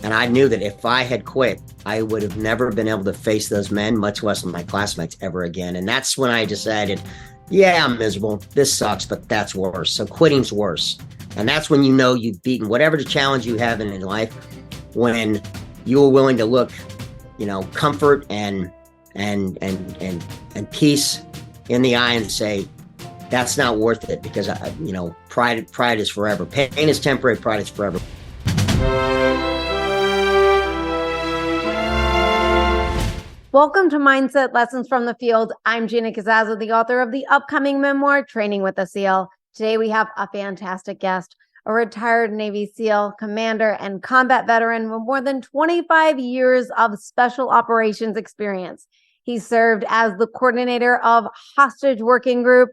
And I knew that if I had quit, I would have never been able to face those men, much less my classmates, ever again. And that's when I decided, yeah, I'm miserable. This sucks, but that's worse. So quitting's worse. And that's when you know you've beaten whatever the challenge you have in life, when you are willing to look, comfort and peace in the eye and say, that's not worth it, because pride is forever. Pain is temporary, pride is forever. Welcome to Mindset Lessons from the Field. I'm Gina Cazazzo, the author of the upcoming memoir, Training with a SEAL. Today we have a fantastic guest, a retired Navy SEAL, commander, and combat veteran with more than 25 years of special operations experience. He served as the coordinator of Hostage Working Group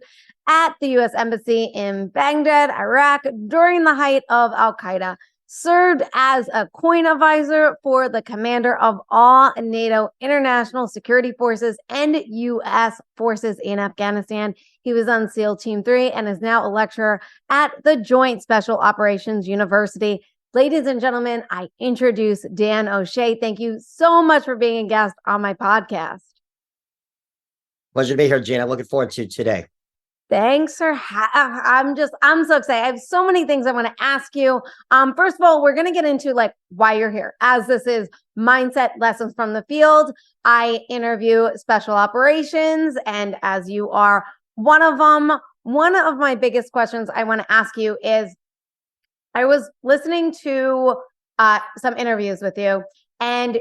at the U.S. Embassy in Baghdad, Iraq, during the height of Al-Qaeda, served as a COIN advisor for the commander of all NATO international security forces and U.S. forces in Afghanistan. He was on SEAL Team 3 and is now a lecturer at the Joint Special Operations University. Ladies and gentlemen, I introduce Dan O'Shea. Thank you so much for being a guest on my podcast. Pleasure to be here, Gina. Looking forward to today. Thanks for I'm so excited. I have so many things I want to ask you. First of all, we're going to get into why you're here, as this is Mindset Lessons from the Field. I interview special operations, and as you are one of them, one of my biggest questions I want to ask you is, I was listening to some interviews with you, and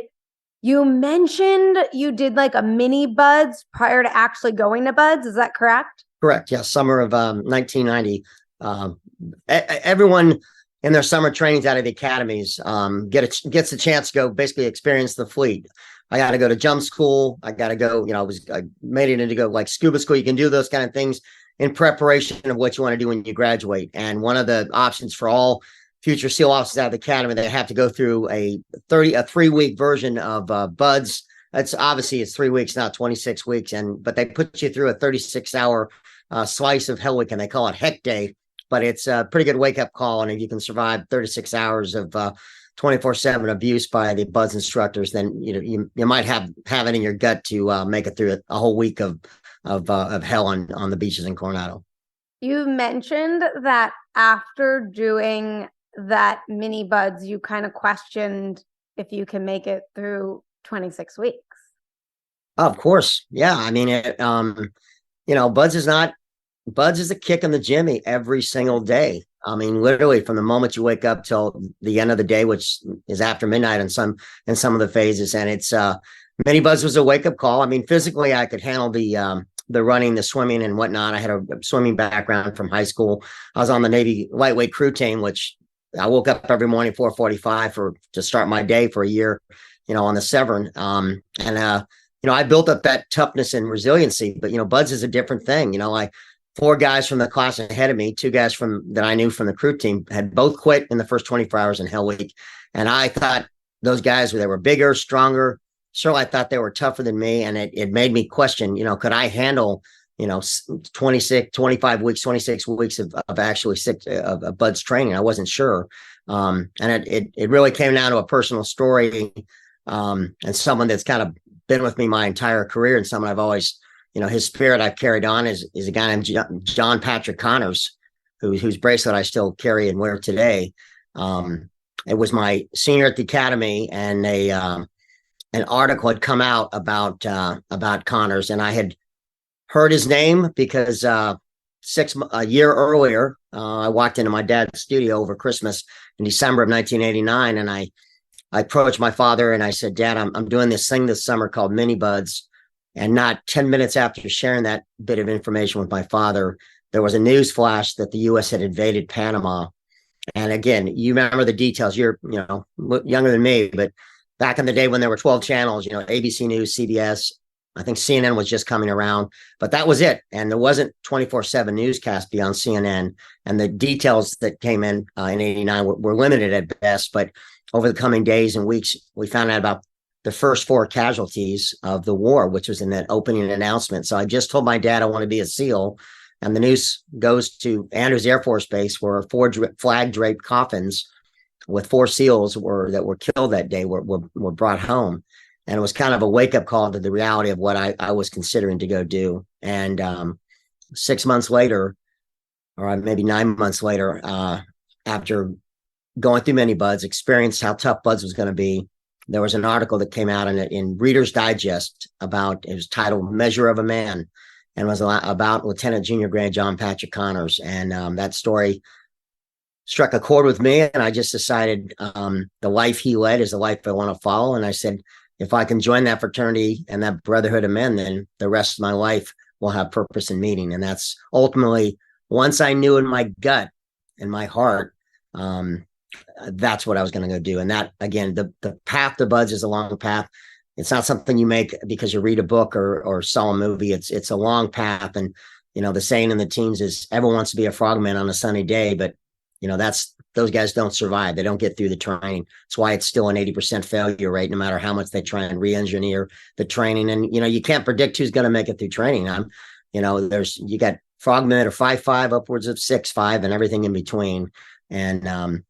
you mentioned you did a mini buds prior to actually going to buds. Is that correct? Correct. Yeah. Summer of 1990. Everyone in their summer trainings out of the academies gets a chance to go basically experience the fleet. I got to go to jump school. I got to go, I made it into go scuba school. You can do those kind of things in preparation of what you want to do when you graduate. And one of the options for all future SEAL officers out of the academy, they have to go through a 3-week version of buds. It's 3 weeks, not 26 weeks. But they put you through a 36-hour slice of hell week, and they call it Heck Day, but it's a pretty good wake-up call. And if you can survive 36 hours of 24/7 abuse by the buds instructors, then you might have it in your gut to make it through a whole week of hell on the beaches in Coronado. You mentioned that after doing that mini buds, you kind of questioned if you can make it through 26 weeks. Of course. Yeah. I mean, Buds is a kick in the jimmy every single day. I mean, literally from the moment you wake up till the end of the day, which is after midnight in some of the phases. And it's mini buds was a wake up call. I mean, physically I could handle the running, the swimming and whatnot. I had a swimming background from high school. I was on the Navy lightweight crew team, which I woke up every morning 4:45 to start my day for a year, on the Severn. I built up that toughness and resiliency, but buds is a different thing. 4 guys from the class ahead of me, 2 guys that I knew from the crew team had both quit in the first 24 hours in Hell Week. And I thought those guys, they were bigger, stronger. Sure, I thought they were tougher than me. And it made me question, could I handle, 25 weeks, 26 weeks of actually of buds training? I wasn't sure. And it really came down to a personal story and someone that's kind of been with me my entire career, and someone I've always, his spirit I've carried on is a guy named John Patrick Connors, whose bracelet I still carry and wear today. It was my senior at the academy, and an article had come out about Connors, and I had heard his name because a year earlier, I walked into my dad's studio over Christmas in December of 1989, and I approached my father and I said, Dad, I'm doing this thing this summer called Mini Buds. And not 10 minutes after sharing that bit of information with my father, there was a news flash that the U.S. had invaded Panama. And again, you remember the details. You're, younger than me, but back in the day when there were 12 channels, ABC News, CBS, I think CNN was just coming around, but that was it. And there wasn't 24/7 newscast beyond CNN. And the details that came in 89 were limited at best. But over the coming days and weeks, we found out about the first 4 casualties of the war, which was in that opening announcement. So I just told my dad I want to be a SEAL. And the news goes to Andrews Air Force Base, where 4 flag draped coffins with 4 SEALs that were killed that day were brought home. And it was kind of a wake up call to the reality of what I was considering to go do. And 6 months later, or maybe 9 months later, after going through many buds, experienced how tough buds was going to be, there was an article that came out in Reader's Digest it was titled Measure of a Man, and was about Lieutenant Junior Grade John Patrick Connors. And that story struck a chord with me, and I just decided the life he led is the life I want to follow. And I said, if I can join that fraternity and that brotherhood of men, then the rest of my life will have purpose and meaning. And that's ultimately, once I knew in my gut and my heart, that's what I was going to go do. And that, again, the path to buds is a long path. It's not something you make because you read a book or saw a movie. It's a long path. And, the saying in the teams is everyone wants to be a frogman on a sunny day, but those guys don't survive. They don't get through the training. That's why it's still an 80% failure rate, no matter how much they try and re-engineer the training. And, you can't predict who's going to make it through training. You got frogmen that are 5'5", upwards of 6'5", and everything in between. And, but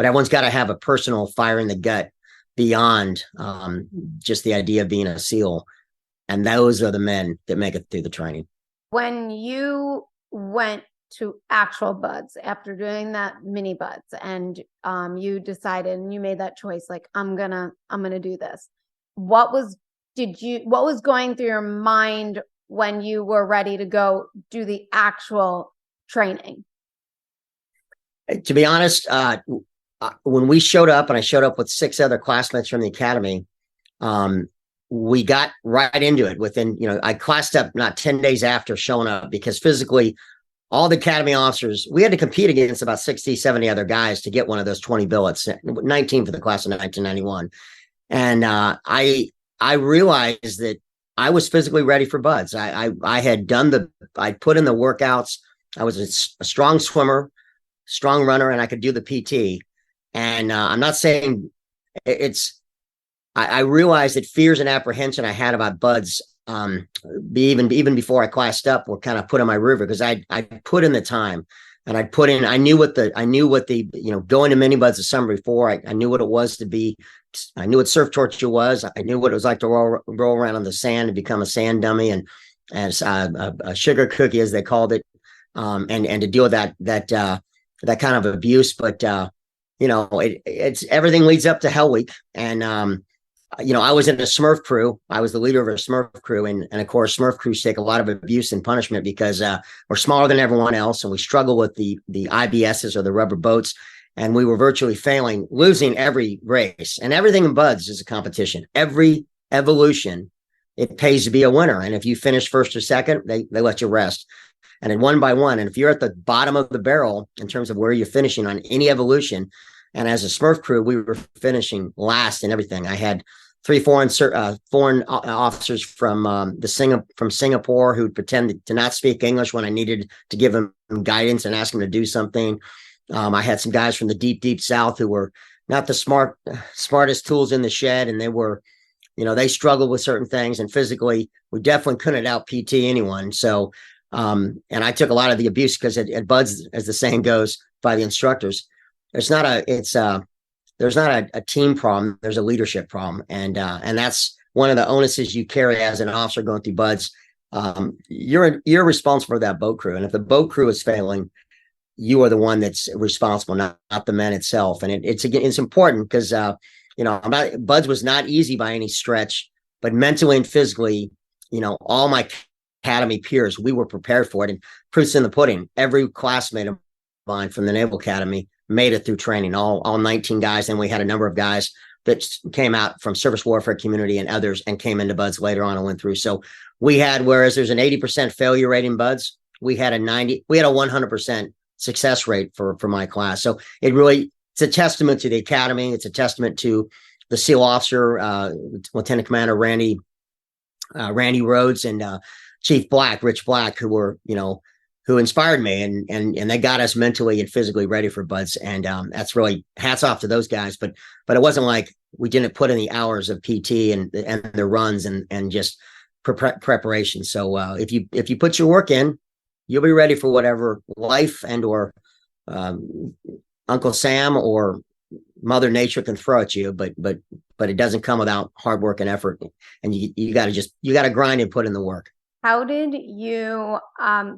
everyone's got to have a personal fire in the gut beyond just the idea of being a SEAL. And those are the men that make it through the training. When you went to actual buds after doing that mini buds, and you decided and you made that choice, like, I'm gonna do this. What was going through your mind when you were ready to go do the actual training? To be honest, when we showed up, and I showed up with 6 other classmates from the academy, we got right into it. I classed up not 10 days after showing up, because physically, all the academy officers, we had to compete against about 60, 70 other guys to get one of those 20 billets, 19 for the class of 1991. And I realized that I was physically ready for buds. I put in the workouts. I was a strong swimmer, strong runner, and I could do the PT. And I'm not saying I realized that fears and apprehension I had about buds, even before I classed up, were kind of put in my river, because I put in the time, and I knew what going to mini buds the summer before, I knew what it was to be. I knew what surf torture was. I knew what it was like to roll around on the sand and become a sand dummy and a sugar cookie, as they called it, and to deal with that kind of abuse. But it's everything leads up to Hell Week. And I was in a Smurf crew. I was the leader of a Smurf crew, and of course Smurf crews take a lot of abuse and punishment, because we're smaller than everyone else, and we struggle with the IBSs, or the rubber boats, and we were virtually losing every race. And everything in buds is a competition. Every evolution, it pays to be a winner, and if you finish first or second, they let you rest. And then one by one, and if you're at the bottom of the barrel in terms of where you're finishing on any evolution, and as a Smurf crew, we were finishing last in everything. I had 3 foreign officers from Singapore who pretended to not speak English when I needed to give them guidance and ask them to do something. I had some guys from the deep South who were not the smartest tools in the shed, and they were, they struggled with certain things, and physically, we definitely couldn't out PT anyone. So, and I took a lot of the abuse, because at buds, as the saying goes by the instructors, there's not a team problem. There's a leadership problem. And that's one of the onuses you carry as an officer going through buds. You're responsible for that boat crew. And if the boat crew is failing, you are the one that's responsible, not the men itself. And it's important, because, buds was not easy by any stretch, but mentally and physically, all my academy peers, we were prepared for it. And proof's in the pudding. Every classmate of mine from the Naval Academy made it through training, all 19 guys. And we had a number of guys that came out from service warfare community and others, and came into buds later on and went through. So we had, whereas there's an 80% failure rate in buds, we had a 100% success rate for my class. So it's a testament to the academy. It's a testament to the SEAL officer, Lieutenant Commander Randy Rhodes, and Chief Black, Rich Black, who inspired me, and they got us mentally and physically ready for buds. And that's really hats off to those guys. But it wasn't like we didn't put in the hours of PT and the runs and just preparation. So if you put your work in, you'll be ready for whatever life and or Uncle Sam or Mother Nature can throw at you, but it doesn't come without hard work and effort. And you got to grind and put in the work. How did you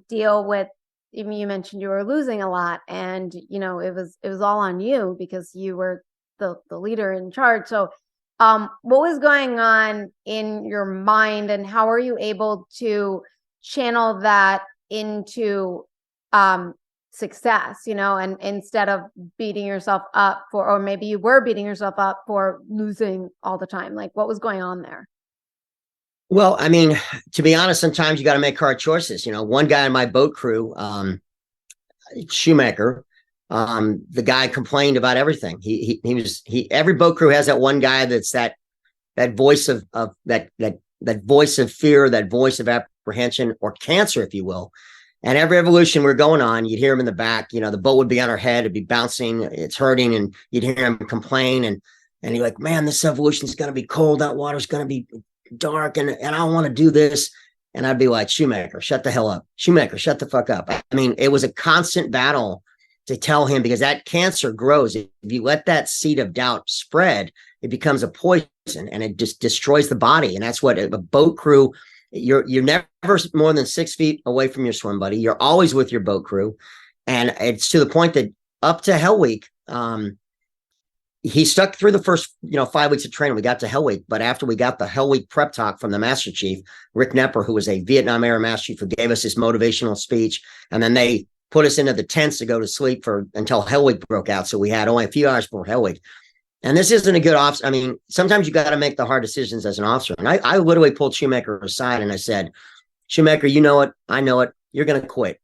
deal with, even you mentioned you were losing a lot, and it was all on you because you were the leader in charge. So what was going on in your mind, and how are you able to channel that into success, and instead of beating yourself up for, or maybe you were beating yourself up for losing all the time? Like, what was going on there? Well, I mean, to be honest, sometimes you got to make hard choices. One guy in my boat crew, Shoemaker, the guy complained about everything. Every boat crew has that one guy that's that voice of that voice of fear, that voice of apprehension or cancer, if you will. And every evolution we're going on, you'd hear him in the back. The boat would be on our head, it'd be bouncing, it's hurting, and you'd hear him complain, and you're like, man, this evolution's going to be cold, that water's going to be dark, and I don't want to do this. And I'd be like, Shoemaker, shut the hell up. Shoemaker, shut the fuck up. I mean, it was a constant battle to tell him, because that cancer grows. If you let that seed of doubt spread, it becomes a poison and it just destroys the body. And that's what a boat crew, you're never more than 6 feet away from your swim buddy. You're always with your boat crew. And it's to the point that up to Hell Week, he stuck through the first 5 weeks of training. We got to Hell Week, but after we got the Hell Week prep talk from the Master Chief, Rick Nepper, who was a Vietnam era Master Chief, who gave us this motivational speech, and then they put us into the tents to go to sleep until Hell Week broke out. So we had only a few hours before Hell Week. And this isn't a good officer. I mean, sometimes you got to make the hard decisions as an officer. And I literally pulled Shoemaker aside and I said, Shoemaker, you know it. I know it. You're going to quit.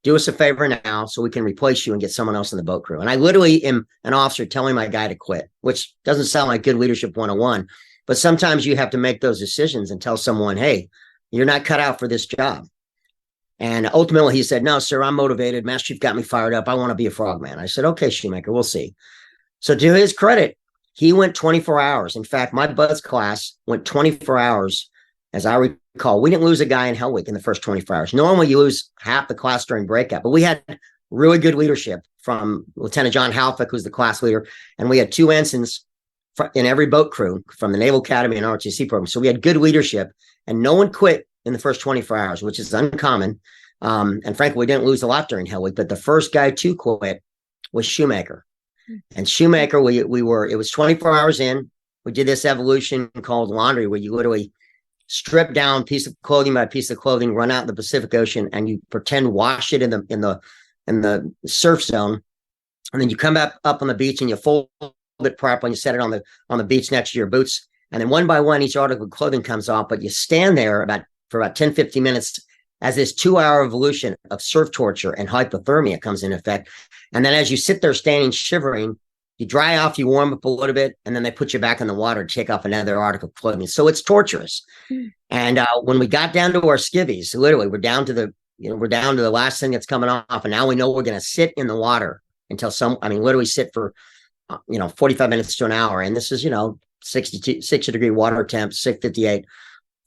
Do us a favor now so we can replace you and get someone else in the boat crew. And I literally am an officer telling my guy to quit, which doesn't sound like good leadership 101. But sometimes you have to make those decisions and tell someone, hey, you're not cut out for this job. And ultimately he said, no, sir, I'm motivated. Master Chief got me fired up. I want to be a frogman. I said, okay, Shoemaker, we'll see. So to his credit, he went 24 hours. In fact, my Buds class went 24 hours. As I recall, we didn't lose a guy in Hell Week in the first 24 hours. Normally you lose half the class during breakout, but we had really good leadership from Lieutenant John Halfick, who's the class leader. And we had 2 ensigns in every boat crew from the Naval Academy and ROTC program. So we had good leadership, and no one quit in the first 24 hours, which is uncommon. And frankly, we didn't lose a lot during Hell Week, but the first guy to quit was Shoemaker. And Shoemaker, it was 24 hours in. We did this evolution called laundry, where you literally strip down piece of clothing by piece of clothing, run out in the Pacific Ocean, and you pretend wash it in the surf zone. And then you come back up on the beach and you fold it properly and you set it on the beach next to your boots. And then one by one, each article of clothing comes off, but you stand there for about 10, 15 minutes as this 2-hour evolution of surf torture and hypothermia comes in effect. And then as you sit there standing, shivering, you dry off, you warm up a little bit, and then they put you back in the water to take off another article of clothing. So it's torturous. And when we got down to our skivvies, literally, we're down to the last thing that's coming off, and now we know we're going to sit in the water until literally sit for 45 minutes to an hour. And this is 60-degree water temp, 658.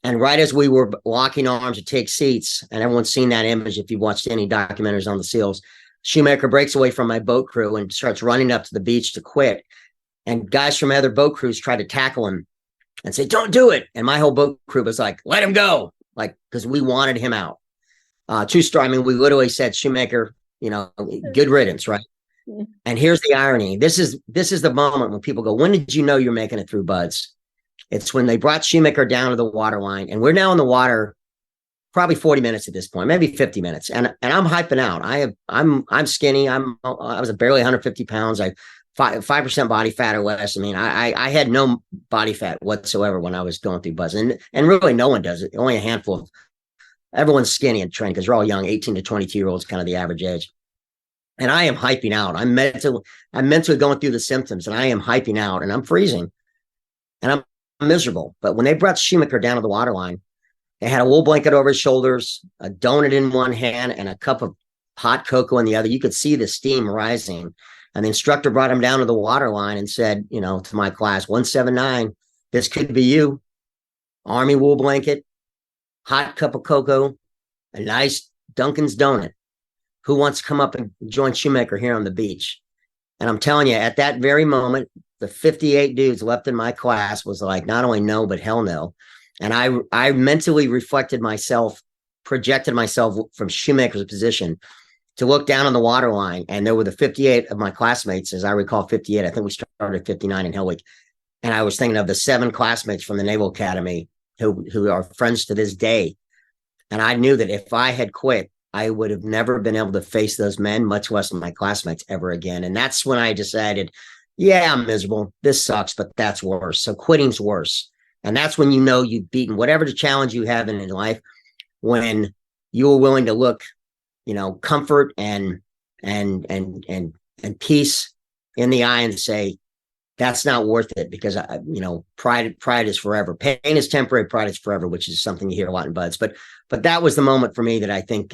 And right as we were locking arms to take seats, and everyone's seen that image if you've watched any documentaries on the SEALs, Shoemaker breaks away from my boat crew and starts running up to the beach to quit. And guys from other boat crews try to tackle him and say, don't do it. And my whole boat crew was like, let him go. Like, because we wanted him out. True story. I mean, we literally said, Shoemaker, good riddance, right? Yeah. And here's the irony. This is the moment when people go, when did you know you're making it through, Buds? It's when they brought Shoemaker down to the water line, and we're now in the water probably 40 minutes at this point, maybe 50 minutes. And I'm hyping out. I'm skinny. I was barely 150 pounds. I 5% body fat or less. I mean, I had no body fat whatsoever when I was going through Buds, and really no one does it. Only a handful of everyone's skinny and training because they're all young, 18 to 22-year-olds, kind of the average age. And I am hyping out. I'm mentally going through the symptoms, and I am hyping out, and I'm freezing, and I'm miserable. But when they brought Shoemaker down to the water line, they had a wool blanket over his shoulders, a donut in one hand, and a cup of hot cocoa in the other. You could see the steam rising. And the instructor brought him down to the water line and said, to my class, 179, this could be you. Army wool blanket, hot cup of cocoa, a nice Dunkin's donut. Who wants to come up and join Shoemaker here on the beach? And I'm telling you, at that very moment, the 58 dudes left in my class was like, not only no, but hell no. And I mentally reflected myself, projected myself from shoemaker's position to look down on the water line. And there were the 58 of my classmates, as I recall, 58. I think we started at 59 in Hell Week. And I was thinking of the 7 classmates from the Naval Academy who are friends to this day. And I knew that if I had quit, I would have never been able to face those men, much less my classmates ever again. And that's when I decided, yeah, I'm miserable. This sucks, but that's worse. So quitting's worse. And that's when you know you've beaten whatever the challenge you have in life, when you're willing to look, comfort and peace in the eye and say, that's not worth it, because pride is forever. Pain is temporary, pride is forever, which is something you hear a lot in buds. But that was the moment for me that I think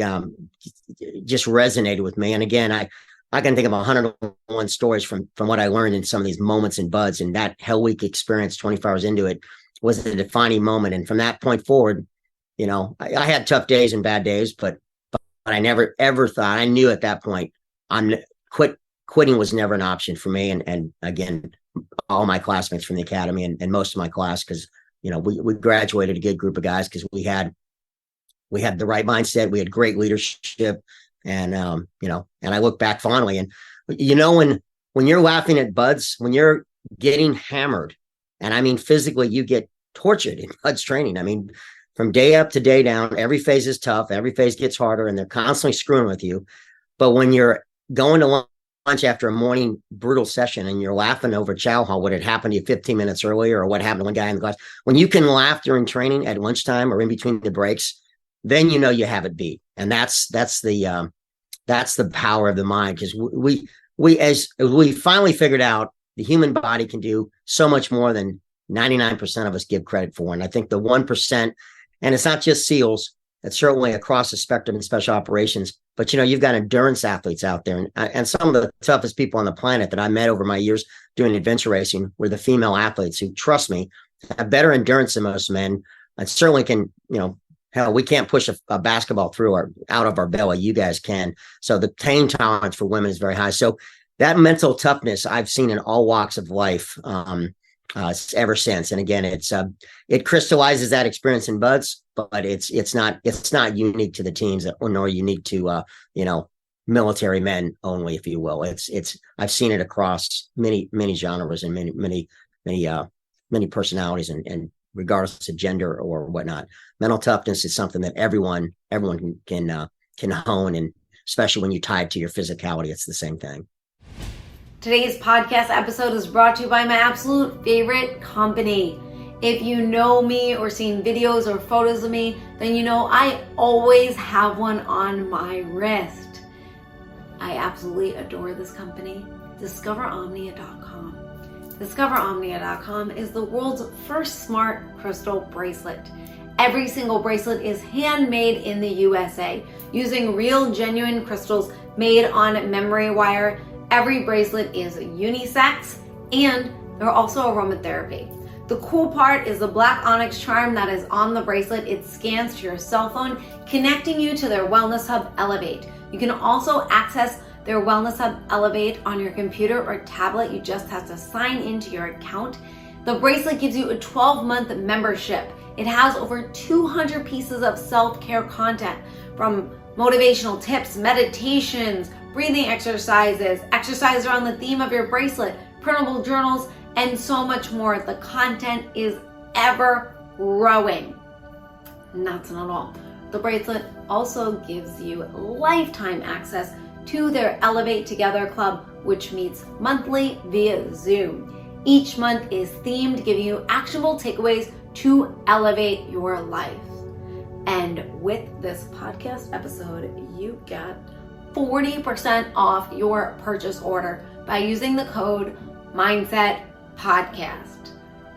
just resonated with me. And again, I can think of 101 stories from what I learned in some of these moments in buds, and that Hell Week experience 24 hours into it was the defining moment. And from that point forward, I had tough days and bad days, but I never ever thought, I knew at that point, quitting was never an option for me. And again, all my classmates from the academy and most of my class, because we graduated a good group of guys, because we had the right mindset, we had great leadership, and and I look back fondly. And when you're laughing at buds, when you're getting hammered, and I mean physically, you get tortured in buds training. I mean, from day up to day down, every phase is tough, every phase gets harder, and they're constantly screwing with you. But when you're going to lunch after a morning brutal session and you're laughing over chow hall, what had happened to you 15 minutes earlier, or what happened to one guy in the class, when you can laugh during training at lunchtime or in between the breaks, then you have it beat. And that's the power of the mind, because as we finally figured out, the human body can do so much more than 99% of us give credit for. And I think the 1%, and it's not just SEALs, it's certainly across the spectrum in special operations, but you've got endurance athletes out there, and some of the toughest people on the planet that I met over my years doing adventure racing were the female athletes, who, trust me, have better endurance than most men, and certainly can, hell, we can't push a basketball out of our belly. You guys can. So the pain tolerance for women is very high. So that mental toughness I've seen in all walks of life ever since. And again, it crystallizes that experience in buds, but it's not unique to the teams, nor unique to military men only, if you will. I've seen it across many genres and many personalities, and regardless of gender or whatnot. Mental toughness is something that everyone can hone, and especially when you tie it to your physicality, it's the same thing. Today's podcast episode is brought to you by my absolute favorite company. If you know me or seen videos or photos of me, then you know I always have one on my wrist. I absolutely adore this company, DiscoverOmnia.com. DiscoverOmnia.com is the world's first smart crystal bracelet. Every single bracelet is handmade in the USA using real, genuine crystals made on memory wire. Every bracelet is unisex, and they're also aromatherapy. The cool part is the black onyx charm that is on the bracelet. It scans to your cell phone, connecting you to their Wellness Hub Elevate. You can also access their Wellness Hub Elevate on your computer or tablet. You just have to sign into your account. The bracelet gives you a 12-month membership. It has over 200 pieces of self-care content, from motivational tips, meditations, breathing exercises around the theme of your bracelet, printable journals, and so much more. The content is ever growing. And that's not all. The bracelet also gives you lifetime access to their Elevate Together Club, which meets monthly via Zoom. Each month is themed, giving you actionable takeaways to elevate your life. And with this podcast episode, you got 40% off your purchase order by using the code Mindset Podcast.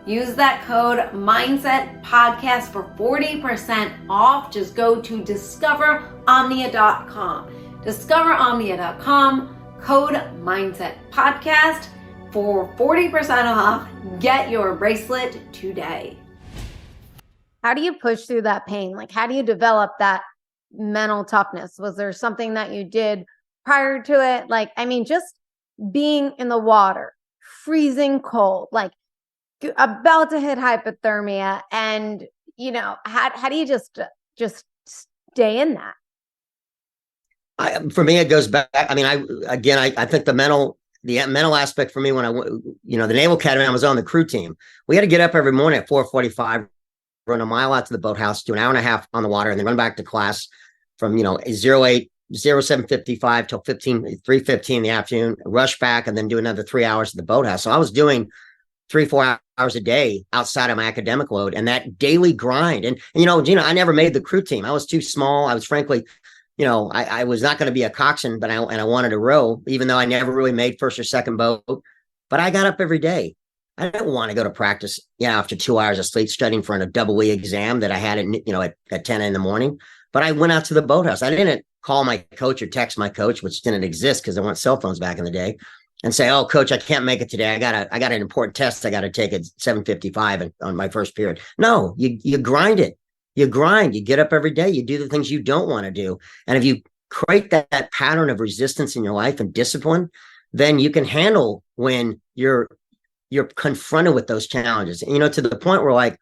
Use that code Mindset Podcast for 40% off. Just go to DiscoverOmnia.com. DiscoverOmnia.com, code Mindset Podcast for 40% off. Get your bracelet today. How do you push through that pain? Like, how do you develop that mental toughness? Was there something that you did prior to it? Like, I mean, just being in the water, freezing cold, like about to hit hypothermia, and how do you just stay in that? For me, it goes back. I mean, I think the mental aspect for me when the Naval Academy, I was on the crew team. We had to get up every morning at 4:45, run a mile out to the boathouse, do an hour and a half on the water, and then run back to class from 07:55 till 3:15 in the afternoon. Rush back and then do another 3 hours at the boathouse. So I was doing 3-4 hours a day outside of my academic load, and that daily grind. And Gina, I never made the crew team. I was too small. I was frankly, I was not going to be a coxswain, but I wanted to row, even though I never really made first or second boat. But I got up every day. I didn't want to go to practice, after 2 hours of sleep studying for a double E exam that I had at 10 in the morning. But I went out to the boathouse. I didn't call my coach or text my coach, which didn't exist because there weren't cell phones back in the day, and say, "Oh, coach, I can't make it today. I got an important test I got to take at 7:55 on my first period." No, you grind it. You grind. You get up every day. You do the things you don't want to do, and if you create that pattern of resistance in your life and discipline, then you can handle when you're confronted with those challenges. To the point where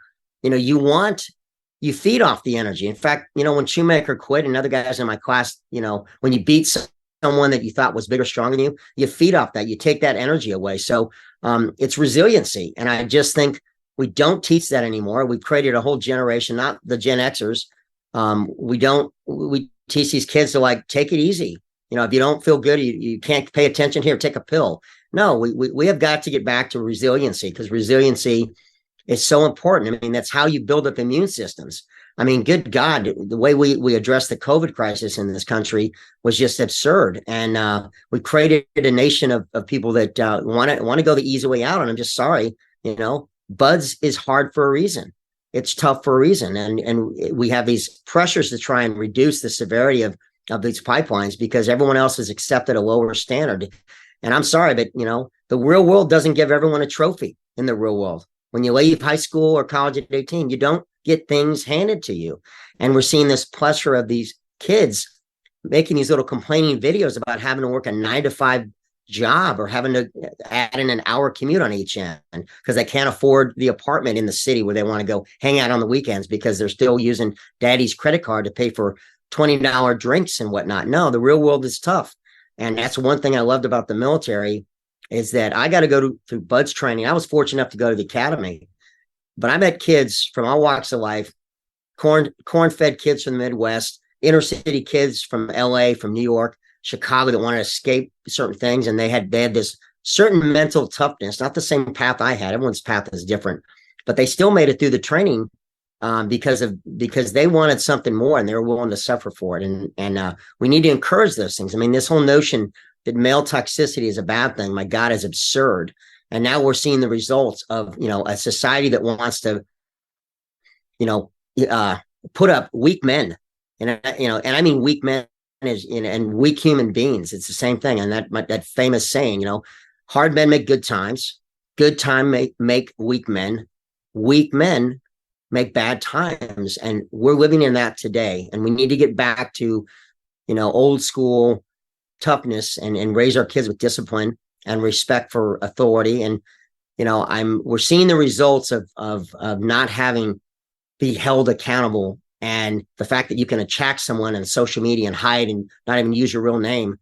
you feed off the energy. In fact, when Shoemaker quit and other guys in my class, when you beat someone that you thought was bigger, stronger than you, you feed off that. You take that energy away. So it's resiliency. And I just think we don't teach that anymore. We've created a whole generation, not the Gen Xers. We teach these kids to take it easy. If you don't feel good, you can't pay attention, here, take a pill. No, we have got to get back to resiliency, because resiliency is so important. I mean, that's how you build up immune systems. I mean, good God, the way we addressed the COVID crisis in this country was just absurd. And we created a nation of people that want to go the easy way out. And I'm just sorry, buds is hard for a reason. It's tough for a reason. And we have these pressures to try and reduce the severity of these pipelines because everyone else has accepted a lower standard. And I'm sorry, but the real world doesn't give everyone a trophy in the real world. When you leave high school or college at 18, you don't get things handed to you. And we're seeing this plethora of these kids making these little complaining videos about having to work a 9-to-5 job or having to add in an hour commute on each end because they can't afford the apartment in the city where they want to go hang out on the weekends because they're still using daddy's credit card to pay for $20 drinks and whatnot. No, the real world is tough. And that's one thing I loved about the military is that I got to go through BUDS training. I was fortunate enough to go to the academy, but I met kids from all walks of life, corn-fed kids from the Midwest, inner city kids from LA, from New York, Chicago that wanted to escape certain things. And they had this certain mental toughness, not the same path I had. Everyone's path is different, but they still made it through the training because they wanted something more and they were willing to suffer for it. And we need to encourage those things. I mean, this whole notion that male toxicity is a bad thing, my God, is absurd. And now we're seeing the results of, a society that wants to, put up weak men. And I mean weak men and weak human beings. It's the same thing. And that famous saying, hard men make good times make weak men make bad times. And we're living in that today. And we need to get back to, old school toughness and raise our kids with discipline and respect for authority. And, we're seeing the results of not having be held accountable. And the fact that you can attack someone on social media and hide and not even use your real name,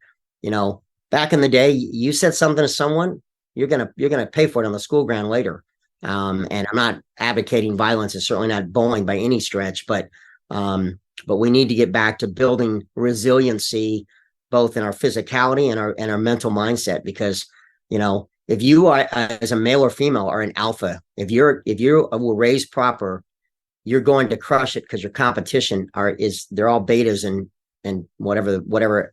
back in the day, you said something to someone, you're going to pay for it on the school ground later. And I'm not advocating violence and certainly not bullying by any stretch, but we need to get back to building resiliency, both in our physicality and our mental mindset, because, if you are as a male or female are an alpha, if you were raised proper, you're going to crush it because your competition they're all betas and whatever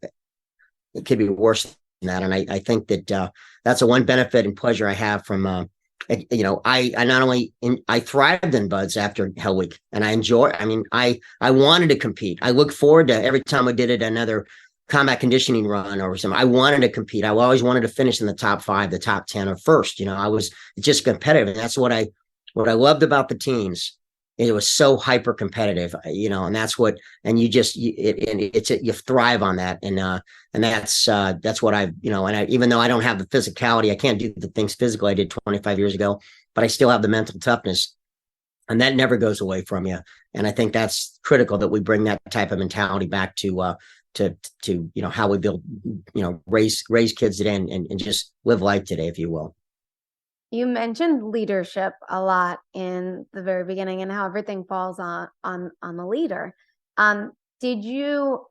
it could be worse than that. And I think that that's a one benefit and pleasure I have from I not only I thrived in BUDS after Hell Week, and I enjoy. I mean, I wanted to compete. I look forward to every time we did it another combat conditioning run or something. I wanted to compete. I always wanted to finish in the top 5, the top 10, or first. I was just competitive, and that's what I loved about the teams. it was so hyper competitive, and that's what, and you thrive on that. And that's what even though I don't have the physicality, I can't do the things physically I did 25 years ago, but I still have the mental toughness, and that never goes away from you. And I think that's critical that we bring that type of mentality back to how we build, raise kids today and just live life today, if you will. You mentioned leadership a lot in the very beginning and how everything falls on the leader. Did you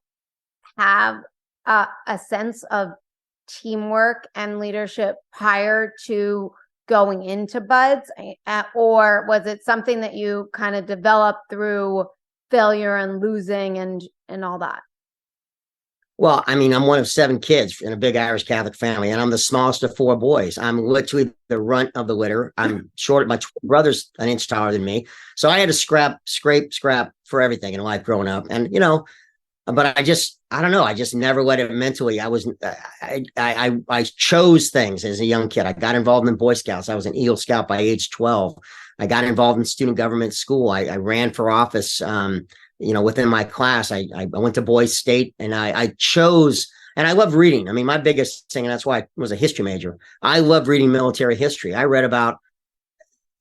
have a sense of teamwork and leadership prior to going into Buds, or was it something that you kind of developed through failure and losing and all that? Well, I mean, I'm one of 7 kids in a big Irish Catholic family, and I'm the smallest of 4 boys. I'm literally the runt of the litter. I'm short. My brother's an inch taller than me. So I had to scrap for everything in life growing up. And, but I don't know. I just never let it mentally. I chose things as a young kid. I got involved in Boy Scouts. I was an Eagle Scout by age 12. I got involved in student government school. I ran for office, within my class. I went to Boys State, and I chose, and I love reading. I mean, my biggest thing, and that's why I was a history major. I love reading military history. I read about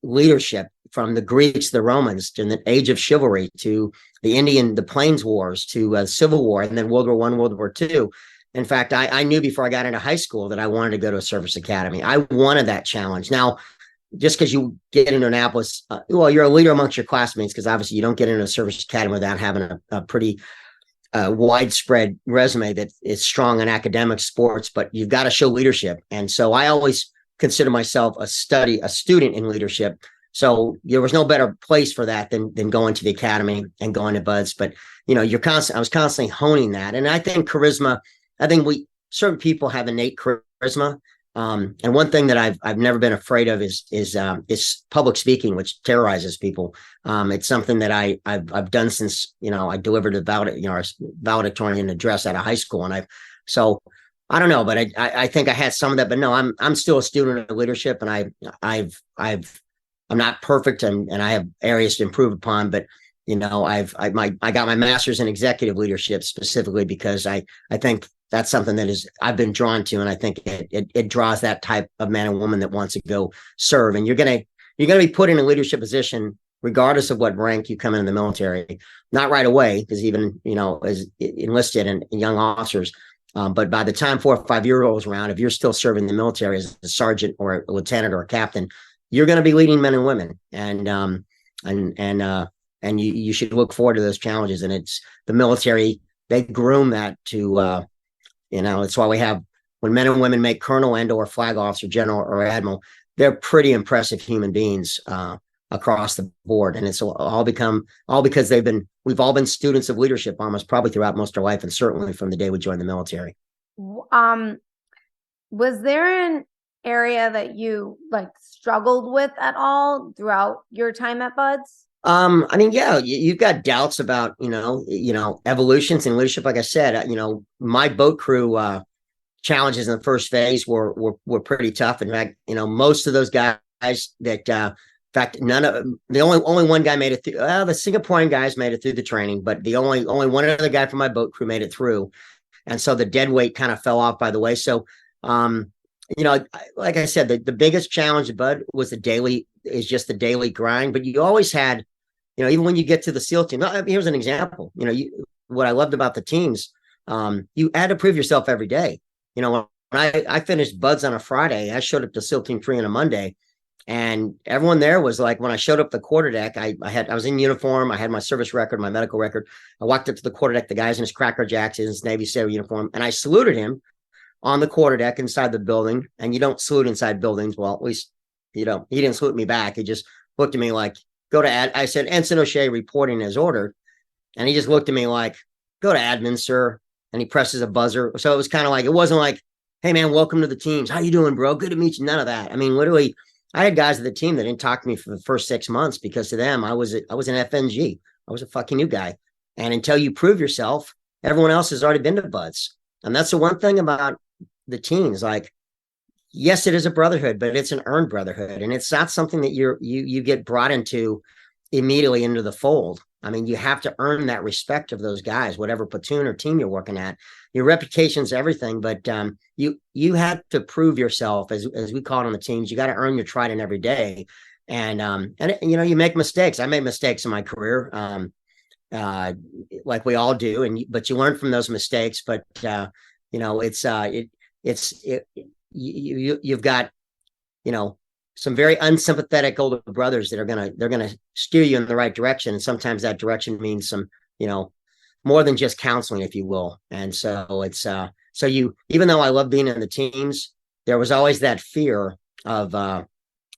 leadership from the Greeks, the Romans, to the age of chivalry, to the Plains Wars, to Civil War, and then World War I, World War II. In fact, I knew before I got into high school that I wanted to go to a service academy. I wanted that challenge. Now, just because you get into Annapolis, you're a leader amongst your classmates, because obviously you don't get into a service academy without having a pretty widespread resume that is strong in academic, sports, but you've got to show leadership. And so I always consider myself a student in leadership. So there was no better place for that than going to the academy and going to Buds. But I was constantly honing that. And I think certain people have innate charisma. And one thing that I've never been afraid of is public speaking, which terrorizes people. It's something that I've done since I delivered a valedictorian address out of high school, and so I don't know, but I think I had some of that. But no, I'm still a student of leadership, and I'm not perfect, and I have areas to improve upon. But I got my master's in executive leadership specifically because I think that's something that I've been drawn to, and I think it draws that type of man and woman that wants to go serve. And you're gonna be put in a leadership position regardless of what rank you come in the military. Not right away, because even as enlisted and young officers, but by the time 4 or 5 years rolls around, if you're still serving the military as a sergeant or a lieutenant or a captain, you're going to be leading men and women, and you should look forward to those challenges. And it's the military; they groom that to. It's why we have, when men and women make colonel and or flag officer, general or admiral, they're pretty impressive human beings across the board. And it's all because we've all been students of leadership almost probably throughout most of our life, and certainly from the day we joined the military. Was there an area that you struggled with at all throughout your time at Buds? I mean, yeah, you've got doubts about, evolutions in leadership. Like I said, my boat crew challenges in the first phase were pretty tough. In fact, most of those guys that, in fact, only one guy made it through. The Singaporean guys made it through the training, but the only one other guy from my boat crew made it through. And so the dead weight kind of fell off by the way. So, like I said, the biggest challenge, Bud, was just the daily grind. But you always had, even when you get to the SEAL team. Here's an example. What I loved about the teams, you had to prove yourself every day. When I finished Buds on a Friday, I showed up to SEAL Team 3 on a Monday, and everyone there was like, when I showed up the quarterdeck, I was in uniform. I had my service record, my medical record. I walked up to the quarterdeck, the guys in his Cracker Jacks, his Navy SEAL uniform, and I saluted him on the quarterdeck inside the building. And you don't salute inside buildings. Well, at least, he didn't salute me back. He just looked at me like, go to I said, Ensign O'Shea reporting as ordered. And he just looked at me like, go to admin, sir. And he presses a buzzer. So it was kind of like, it wasn't like, hey man, welcome to the teams. How you doing, bro? Good to meet you. None of that. I mean, literally, I had guys at the team that didn't talk to me for the first 6 months, because to them, I was an FNG. I was a fucking new guy. And until you prove yourself, everyone else has already been to Buds. And that's the one thing about the teams. Like, yes, it is a brotherhood, but it's an earned brotherhood, and it's not something that you get brought into immediately into the fold. I mean, you have to earn that respect of those guys, whatever platoon or team you're working at. Your reputation's everything, but you have to prove yourself, as we call it on the teams. You got to earn your trident every day, and you make mistakes. I made mistakes in my career, like we all do, but you learn from those mistakes. But you've got some very unsympathetic older brothers that they're gonna steer you in the right direction, and sometimes that direction means some more than just counseling, if you will. And so even though I love being in the teams, there was always that fear of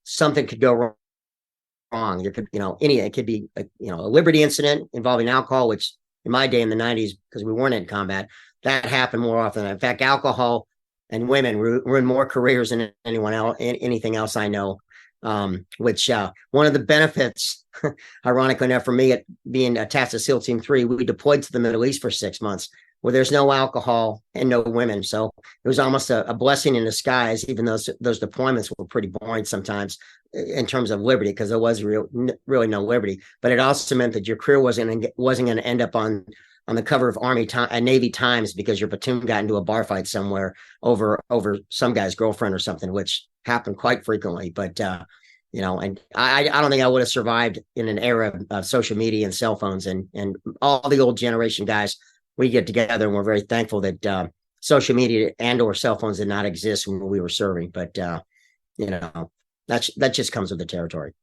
something could go wrong. There could it could be a Liberty incident involving alcohol, which in my day in the 90s, because we weren't in combat, that happened more often. In fact, alcohol and women ruin more careers than anything else I know. Which one of the benefits, ironically enough, for me at being attached to SEAL Team 3, we deployed to the Middle East for 6 months where there's no alcohol and no women. So it was almost a blessing in disguise, even though those deployments were pretty boring sometimes in terms of liberty, because there was really no liberty. But it also meant that your career wasn't going to end up on the cover of Navy Times because your platoon got into a bar fight somewhere over some guy's girlfriend or something, which happened quite frequently. But and I don't think I would have survived in an era of social media and cell phones and all the old generation guys. We get together and we're very thankful that social media and or cell phones did not exist when we were serving. But that just comes with the territory.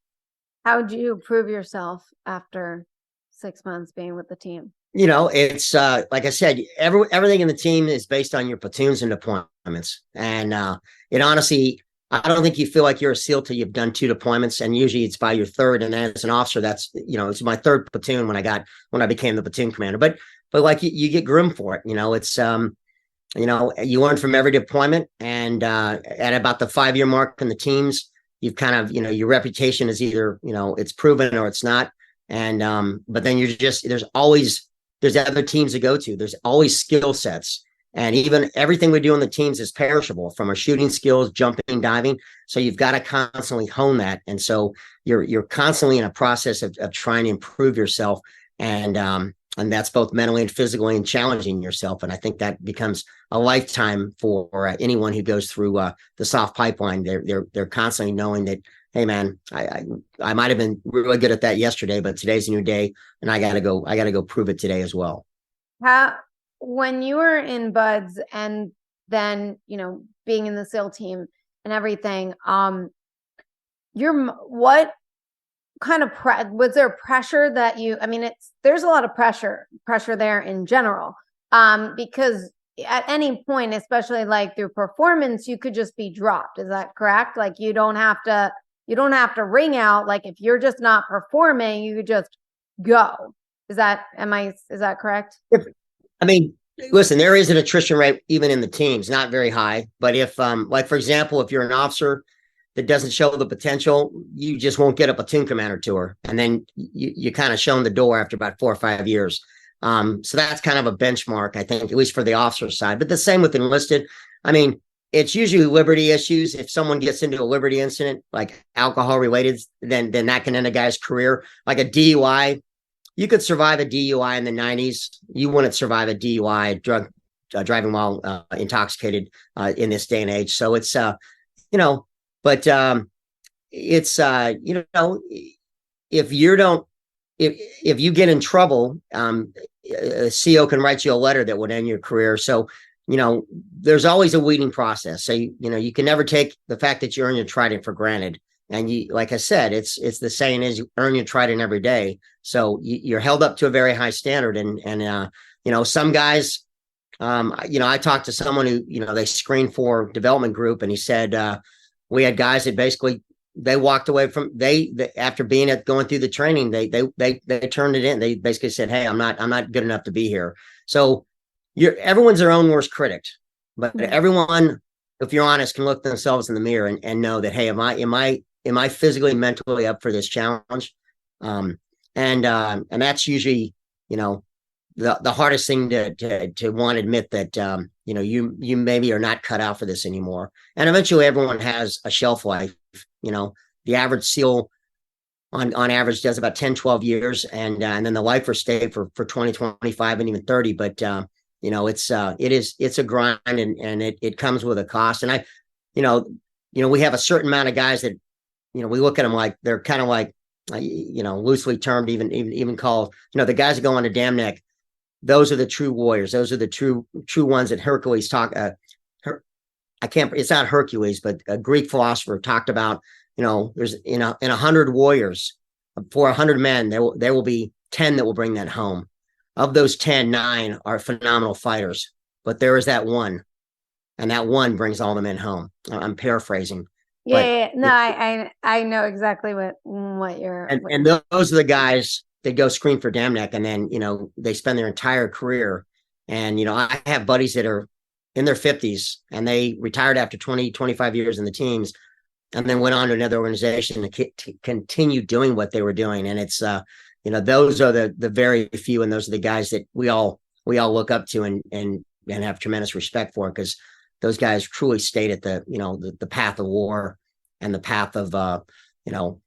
How do you prove yourself after 6 months being with the team? It's like I said, everything in the team is based on your platoons and deployments. And it honestly, I don't think you feel like you're a SEAL till you've done 2 deployments. And usually it's by your third. And then as an officer, that's, it's my third platoon when I became the platoon commander. But like you get groomed for it. It's, you learn from every deployment. And at about the 5-year mark in the teams, you've kind of, your reputation is either, it's proven or it's not. And but then there's other teams to go to. There's always skill sets. And even everything we do on the teams is perishable, from our shooting skills, jumping, diving. So you've got to constantly hone that. And so you're constantly in a process of trying to improve yourself. And that's both mentally and physically, and challenging yourself. And I think that becomes a lifetime for anyone who goes through the soft pipeline. They're constantly knowing that, hey man, I might have been really good at that yesterday, but today's a new day, and I gotta go prove it today as well. When you were in Buds and then being in the SEAL team and everything, what kind of was there pressure that there's a lot of pressure there in general, because at any point, especially like through performance, you could just be dropped. Is that correct? Like you don't have to ring out. Like if you're just not performing, you could just go. Is that correct? Listen, there is an attrition rate even in the teams, not very high. But if, like for example, if you're an officer that doesn't show the potential, you just won't get a platoon commander tour, and then you kind of shown the door after about 4 or 5 years. So that's kind of a benchmark, I think, at least for the officer side. But the same with enlisted. It's usually liberty issues. If someone gets into a liberty incident, like alcohol related, then that can end a guy's career. Like a DUI, you could survive a DUI in the 90s. You wouldn't survive a DUI, driving while intoxicated, in this day and age. So it's but it's if you get in trouble, a CO can write you a letter that would end your career. So there's always a weeding process. So you can never take the fact that you earn your trident for granted. And like I said, it's the saying is, you earn your trident every day. So you're held up to a very high standard. And some guys, I talked to someone who, they screened for development group, and he said, we had guys that basically, they walked away from after going through the training, they turned it in. They basically said, hey, I'm not good enough to be here. So everyone's their own worst critic, but everyone, if you're honest, can look themselves in the mirror and know that, hey, am I physically, mentally up for this challenge? And that's usually, the hardest thing to want to admit that, you maybe are not cut out for this anymore. And eventually everyone has a shelf life. The average SEAL on average does about 10, 12 years. And then the lifers stay for 20, 25, and even 30. But, it's a grind, and it comes with a cost. And you know, we have a certain amount of guys that, we look at them like they're kind of like, loosely termed, even called, the guys that go on the dam neck. Those are the true warriors. Those are the true ones that Hercules talk. I can't. It's not Hercules, but a Greek philosopher talked about. There's in 100 warriors, for 100 men, there will be 10 that will bring that home. Of those 10, 9 are phenomenal fighters, but there is that one, and that one brings all the men home. I'm paraphrasing. Yeah. No, I know exactly what you're. And those are the guys that go screen for dam neck, and then they spend their entire career. And I have buddies that are in their 50s, and they retired after 20, 25 years in the teams, and then went on to another organization to continue doing what they were doing. And it's those are the very few, and those are the guys that we all look up to and have tremendous respect for, because those guys truly stayed at the path of war and the path of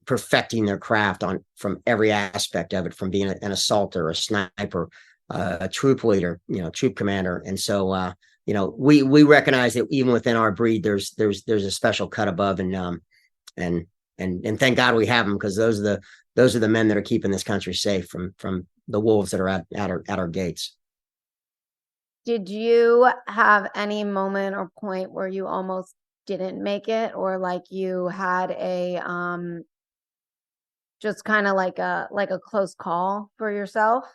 perfecting their craft from every aspect of it, from being an assaulter, a sniper, a troop leader, troop commander. And so we recognize that even within our breed, there's a special cut above, and thank God we have them, because those are the men that are keeping this country safe from the wolves that are at our gates. Did you have any moment or point where you almost didn't make it, or like you had a just kind of like a close call for yourself?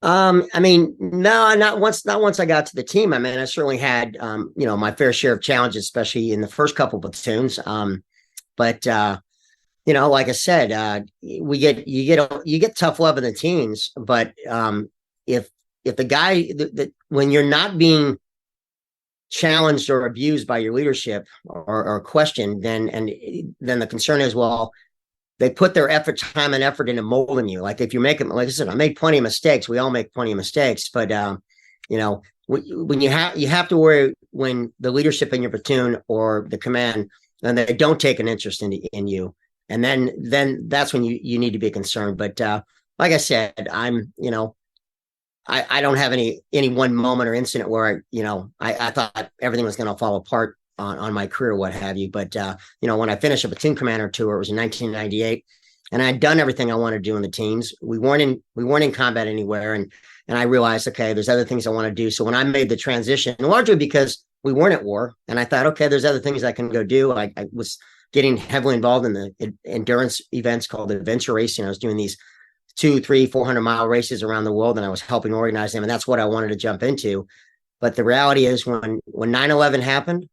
I mean, no, not once I got to the team. I mean, I certainly had my fair share of challenges, especially in the first couple of platoons. But like I said, you get tough love in the teens, but if the guy that when you're not being challenged or abused by your leadership or questioned, then the concern is, well, they put their time and effort into molding you. Like if you're making, like I said, I made plenty of mistakes. We all make plenty of mistakes, but when you have to worry when the leadership in your platoon or the command, and they don't take an interest in you, and then that's when you need to be concerned. But like I said, I don't have any one moment or incident where I thought everything was going to fall apart on my career, what have you. But when I finished a platoon commander tour, it was in 1998, and I'd done everything I wanted to do in the teams. We weren't in combat anywhere, and I realized, okay, there's other things I want to do. So when I made the transition, largely because we weren't at war, and I thought, okay, there's other things I can go do. I was getting heavily involved in the endurance events called adventure racing. I was doing these 200, 300, 400-mile races around the world, and I was helping organize them, and that's what I wanted to jump into. But the reality is, when 9/11 happened,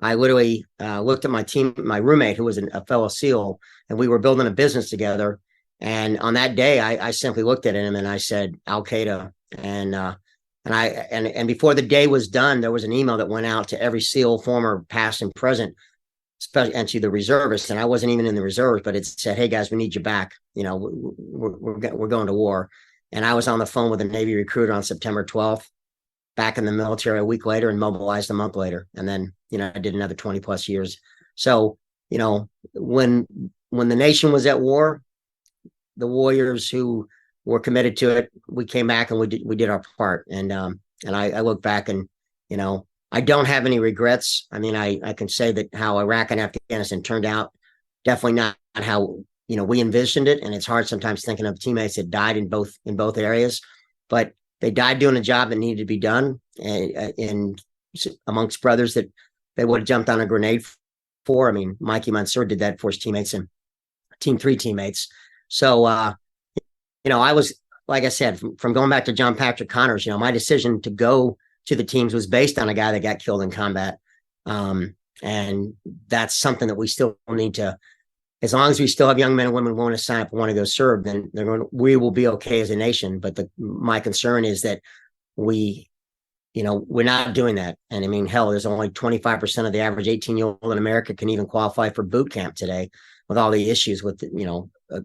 I literally looked at my roommate, who was a fellow SEAL, and we were building a business together. And on that day, I simply looked at him and I said, Al Qaeda. And before the day was done, there was an email that went out to every SEAL, former, past, and present, and to the reservists. And I wasn't even in the reserves, but it said, "Hey guys, we need you back. We're going to war." And I was on the phone with a Navy recruiter on September 12th, back in the military a week later, and mobilized a month later. And then, I did another 20 plus years. So, when the nation was at war, the warriors who were committed to it, we came back and we did our part. And I look back and, I don't have any regrets. I mean, I can say that how Iraq and Afghanistan turned out, definitely not how, we envisioned it. And it's hard sometimes thinking of teammates that died in both areas, but they died doing a job that needed to be done, and amongst brothers that they would have jumped on a grenade for. I mean, Mikey Mansour did that for his teammates and Team 3 teammates. So, I was, like I said, from going back to John Patrick Connors, my decision to go to the teams was based on a guy that got killed in combat. And that's something that we still need to, as long as we still have young men and women willing to sign up and want to go serve, then we will be okay as a nation. But my concern is that we're not doing that. And I mean, hell, there's only 25% of the average 18-year-old in America can even qualify for boot camp today, with all the issues with,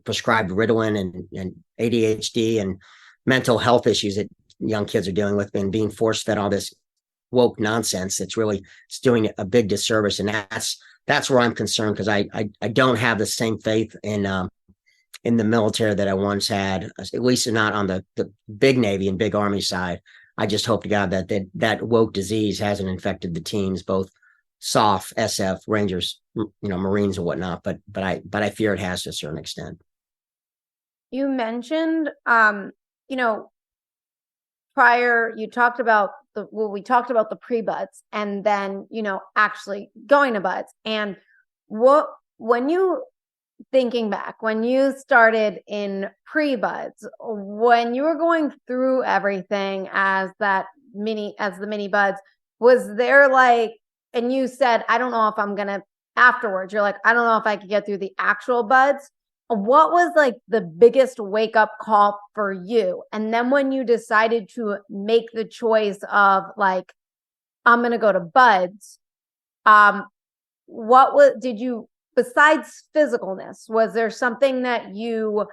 prescribed Ritalin and ADHD and mental health issues that young kids are dealing with, and being force fed all this woke nonsense. It's doing a big disservice. And that's where I'm concerned, because I don't have the same faith in the military that I once had, at least not on the big Navy and big Army side. I just hope to God that woke disease hasn't infected the teams, both SOF, SF, Rangers, Marines and whatnot. But I fear it has to a certain extent. You mentioned, prior, you talked about we talked about the pre-buds and then, actually going to buds. And when you thinking back, when you started in pre-buds, when you were going through everything as the mini buds, was there and you said, I don't know if I'm going to, afterwards, you're like, I don't know if I could get through the actual buds. What was the biggest wake up call for you? And then when you decided to make the choice of I'm going to go to buds, did you, besides physicalness, was there something that you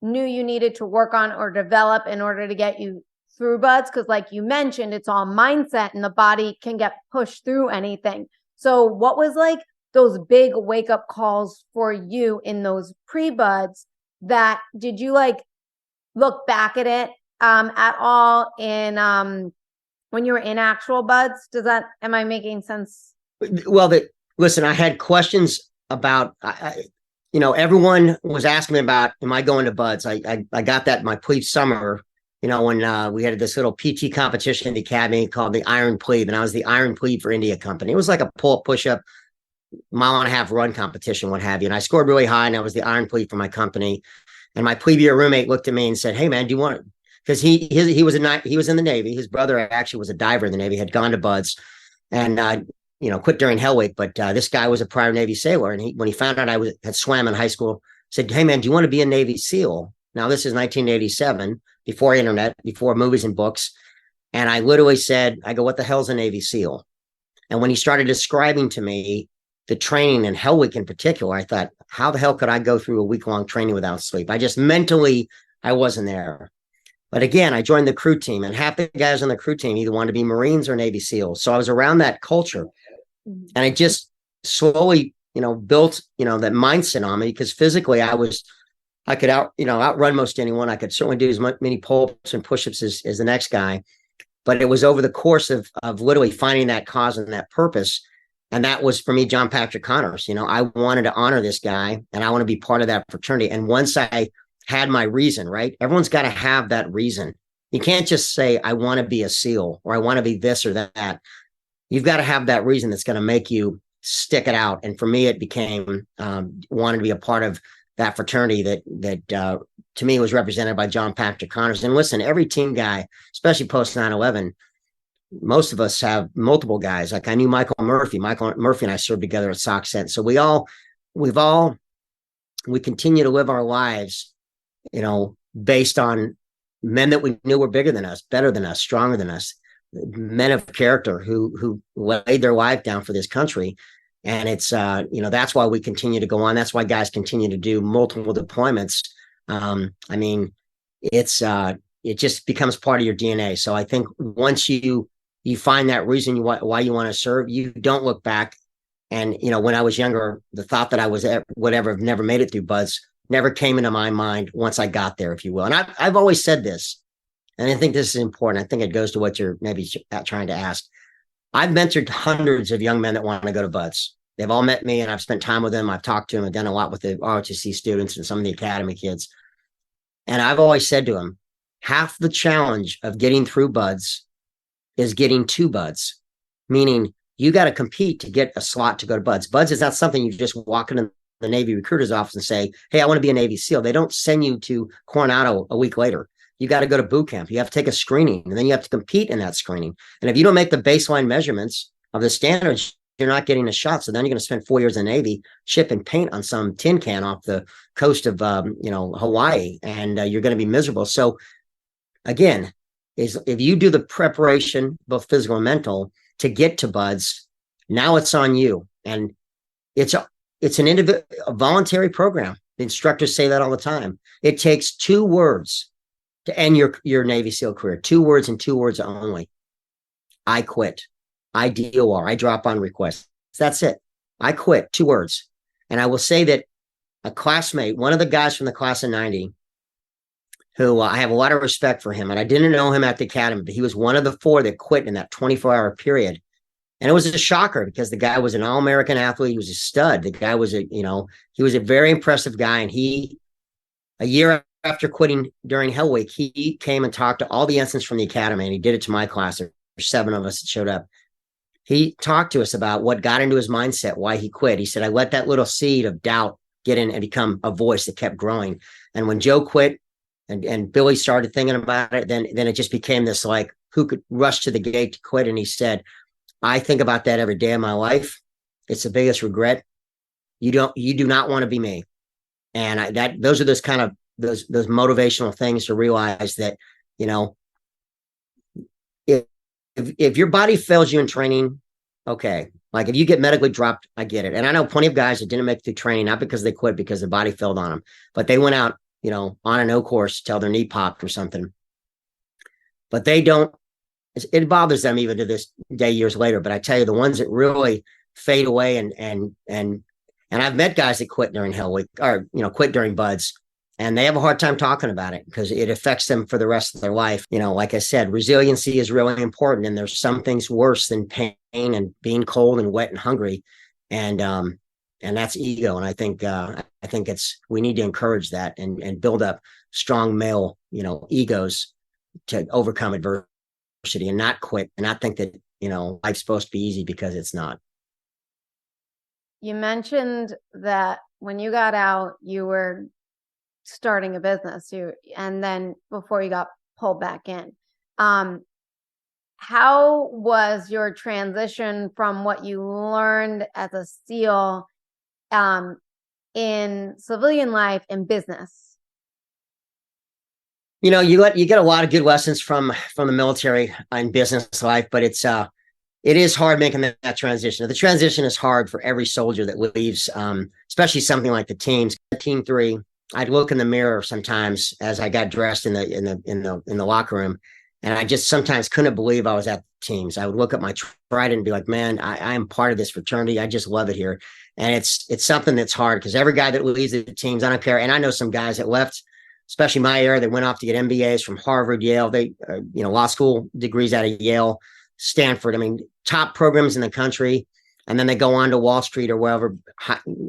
knew you needed to work on or develop in order to get you through buds? Because like you mentioned, it's all mindset and the body can get pushed through anything. So what was those big wake up calls for you in those pre-buds? That did you look back at it at all in when you were in actual buds? Am I making sense? Well, listen, I had questions about, everyone was asking me about, am I going to buds? I got that my plebe summer, when we had this little PT competition in the academy called the Iron Plebe, and I was the Iron Plebe for India Company. It was like a pull-up, push-up, mile and a half run competition, what have you. And I scored really high, and I was the Iron Plebe for my company. And my plebe year roommate looked at me and said, "Hey man, do you want it?" Because he was in the Navy. His brother actually was a diver in the Navy, had gone to buds, and quit during Hell Week. But this guy was a prior Navy sailor, and when he found out I had swam in high school, said, "Hey man, do you want to be a Navy SEAL?" Now this is 1987, before internet, before movies and books. And I literally said, I go, "What the hell's a Navy SEAL?" And when he started describing to me the training and Hell Week in particular, I thought, how the hell could I go through a week-long training without sleep? I just mentally, I wasn't there. But again, I joined the crew team, and half the guys on the crew team either wanted to be Marines or Navy SEALs. So I was around that culture, and it just slowly, built, that mindset on me, because physically I could outrun most anyone. I could certainly do as many pull-ups and push-ups as the next guy. But it was over the course of literally finding that cause and that purpose. And that was for me, John Patrick Connors. I wanted to honor this guy, and I want to be part of that fraternity. And once I had my reason, right? Everyone's got to have that reason. You can't just say, I want to be a SEAL, or I want to be this or that. You've got to have that reason that's going to make you stick it out. And for me, it became wanting to be a part of that fraternity that to me was represented by John Patrick Connors. And listen, every team guy, especially post 9/11, most of us have multiple guys. Like I knew Michael Murphy. Michael Murphy and I served together at Sox Sense. So we continue to live our lives, based on men that we knew were bigger than us, better than us, stronger than us, men of character who laid their life down for this country. And it's, that's why we continue to go on. That's why guys continue to do multiple deployments. It just becomes part of your DNA. So I think once you find that reason why you want to serve, you don't look back. And, when I was younger, the thought that I was whatever, never made it through buds never came into my mind once I got there, if you will. And I've always said this, and I think this is important. I think it goes to what you're maybe trying to ask. I've mentored hundreds of young men that want to go to buds. They've all met me, and I've spent time with them. I've talked to them. I've done a lot with the ROTC students and some of the academy kids. And I've always said to them, half the challenge of getting through buds is getting to buds, meaning you got to compete to get a slot to go to buds. Buds is not something you just walk into the Navy recruiter's office and say, "Hey, I want to be a Navy SEAL." They don't send you to Coronado a week later. You got to go to boot camp. You have to take a screening, and then you have to compete in that screening. And if you don't make the baseline measurements of the standards, you're not getting a shot. So then you're going to spend 4 years in the Navy shipping paint on some tin can off the coast of, Hawaii, and you're going to be miserable. So again, if you do the preparation, both physical and mental, to get to buds, now it's on you. And it's a voluntary program. The instructors say that all the time. It takes 2 words to end your Navy SEAL career. 2 words and 2 words only. I quit. I DOR. I drop on request. That's it. I quit, 2 words. And I will say that a classmate, one of the guys from the class of 90, who I have a lot of respect for him, and I didn't know him at the academy, but he was one of the 4 that quit in that 24-hour period. And it was a shocker because the guy was an all-American athlete. He was a stud. The guy was he was a very impressive guy. And a year after quitting during Hell Week, he came and talked to all the ensigns from the academy, and he did it to my class. There were 7 of us that showed up. He talked to us about what got into his mindset, why he quit. He said, I let that little seed of doubt get in and become a voice that kept growing. And when Joe quit and Billy started thinking about it, then it just became this like, who could rush to the gate to quit? And he said, I think about that every day of my life. It's the biggest regret. You do not want to be me. And those are those kind of those motivational things to realize that, if your body fails you in training, okay. Like if you get medically dropped, I get it. And I know plenty of guys that didn't make the training, not because they quit, because the body failed on them, but they went out, on a no course till their knee popped or something. But they don't, it bothers them even to this day, years later. But I tell you, the ones that really fade away and I've met guys that quit during Hell Week or, quit during buds, and they have a hard time talking about it because it affects them for the rest of their life. Like I said, resiliency is really important. And there's some things worse than pain and being cold and wet and hungry. And that's ego. And I think we need to encourage that and build up strong male, egos to overcome adversity and not quit and not think that, life's supposed to be easy, because it's not. You mentioned that when you got out, you were starting a business, and then before you got pulled back in. How was your transition from what you learned as a SEAL in civilian life and business? You get a lot of good lessons from the military and business life, but it is hard making that transition. The transition is hard for every soldier that leaves, especially something like the teams. Team 3, I'd look in the mirror sometimes as I got dressed in the locker room, and I just sometimes couldn't believe I was at the teams. I would look at my trident and be like, man, I am part of this fraternity. I just love it here. And it's something that's hard because every guy that leaves the teams, I don't care. And I know some guys that left, especially my era, they went off to get MBAs from Harvard, Yale, they, law school degrees out of Yale, Stanford. I mean, top programs in the country. And then they go on to Wall Street or wherever,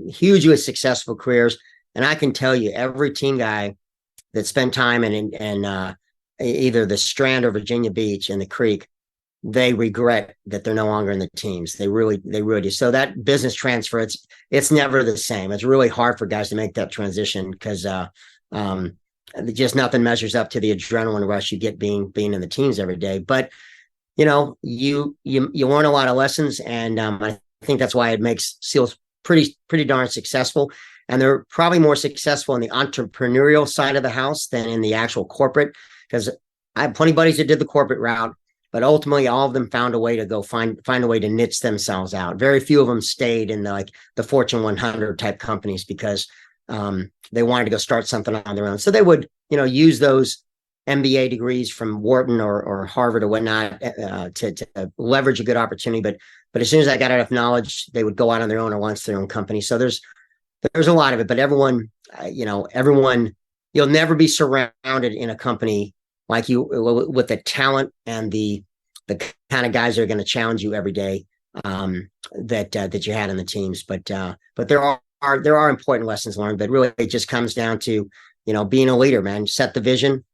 hugely successful careers. And I can tell you, every team guy that spent time in either the Strand or Virginia Beach and the Creek, they regret that they're no longer in the teams. They really do. So that business transfer, it's never the same. It's really hard for guys to make that transition because just nothing measures up to the adrenaline rush you get being in the teams every day. But you learn a lot of lessons, and I think that's why it makes SEALs pretty darn successful. And they're probably more successful in the entrepreneurial side of the house than in the actual corporate, because I have plenty of buddies that did the corporate route, but ultimately all of them found a way to go find a way to niche themselves out. Very few of them stayed in the Fortune 100 type companies because they wanted to go start something on their own. So they would, use those MBA degrees from Wharton or Harvard or whatnot to leverage a good opportunity. But as soon as I got enough knowledge, they would go out on their own or launch their own company. So there's a lot of it, but everyone, you'll never be surrounded in a company like you with the talent and the kind of guys that are going to challenge you every day that you had in the teams. But there are important lessons learned, but really it just comes down to, being a leader, man. Set the vision,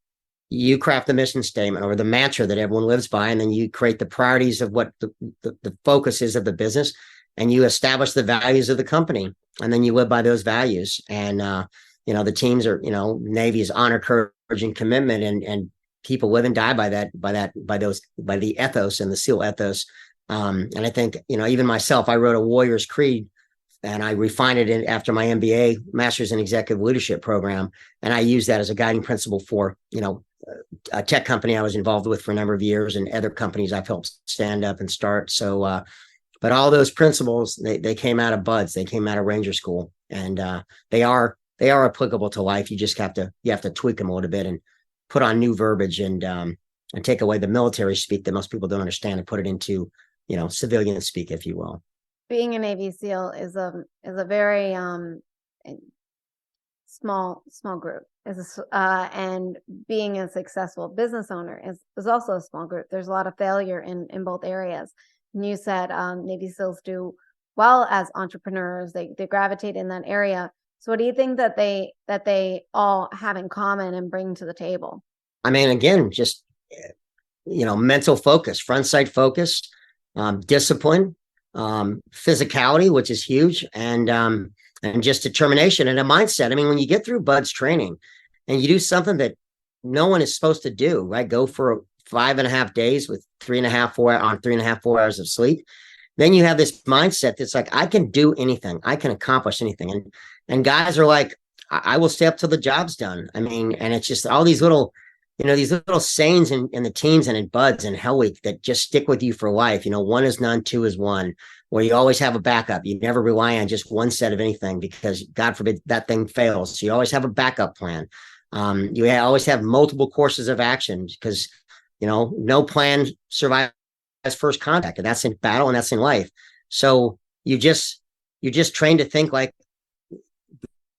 you craft the mission statement or the mantra that everyone lives by, and then you create the priorities of what the focus is of the business, and you establish the values of the company, and then you live by those values. And the teams are, Navy is honor, courage, and commitment, and people live and die by the ethos and the SEAL ethos. And I think, even myself, I wrote a Warrior's Creed, and I refined it after my MBA, Master's in Executive Leadership program, and I use that as a guiding principle for, a tech company I was involved with for a number of years, and other companies I've helped stand up and start. So, but all those principles, they came out of buds, they came out of Ranger School, and they are applicable to life. You have to tweak them a little bit and put on new verbiage and take away the military speak that most people don't understand and put it into, civilian speak, if you will. being a Navy SEAL is a very small group. And being a successful business owner is also a small group. There's a lot of failure in both areas. And you said Navy SEALs do well as entrepreneurs. They gravitate in that area. So what do you think that they all have in common and bring to the table? I mean, again, just mental focus, front sight focus, discipline, physicality, which is huge, and just determination and a mindset. I mean, when you get through Bud's training and you do something that no one is supposed to do, right? Go for 5.5 days with 3.5, 4 hours of sleep. Then you have this mindset that's like, I can do anything. I can accomplish anything. And guys are like, I will stay up till the job's done. I mean, and it's just all these little sayings in the teams and in Buds and Hell Week that just stick with you for life. One is none, two is one, where you always have a backup. You never rely on just one set of anything because God forbid that thing fails. So you always have a backup plan. You always have multiple courses of action because, no plan survives first contact, and that's in battle and that's in life. So you just train to think like,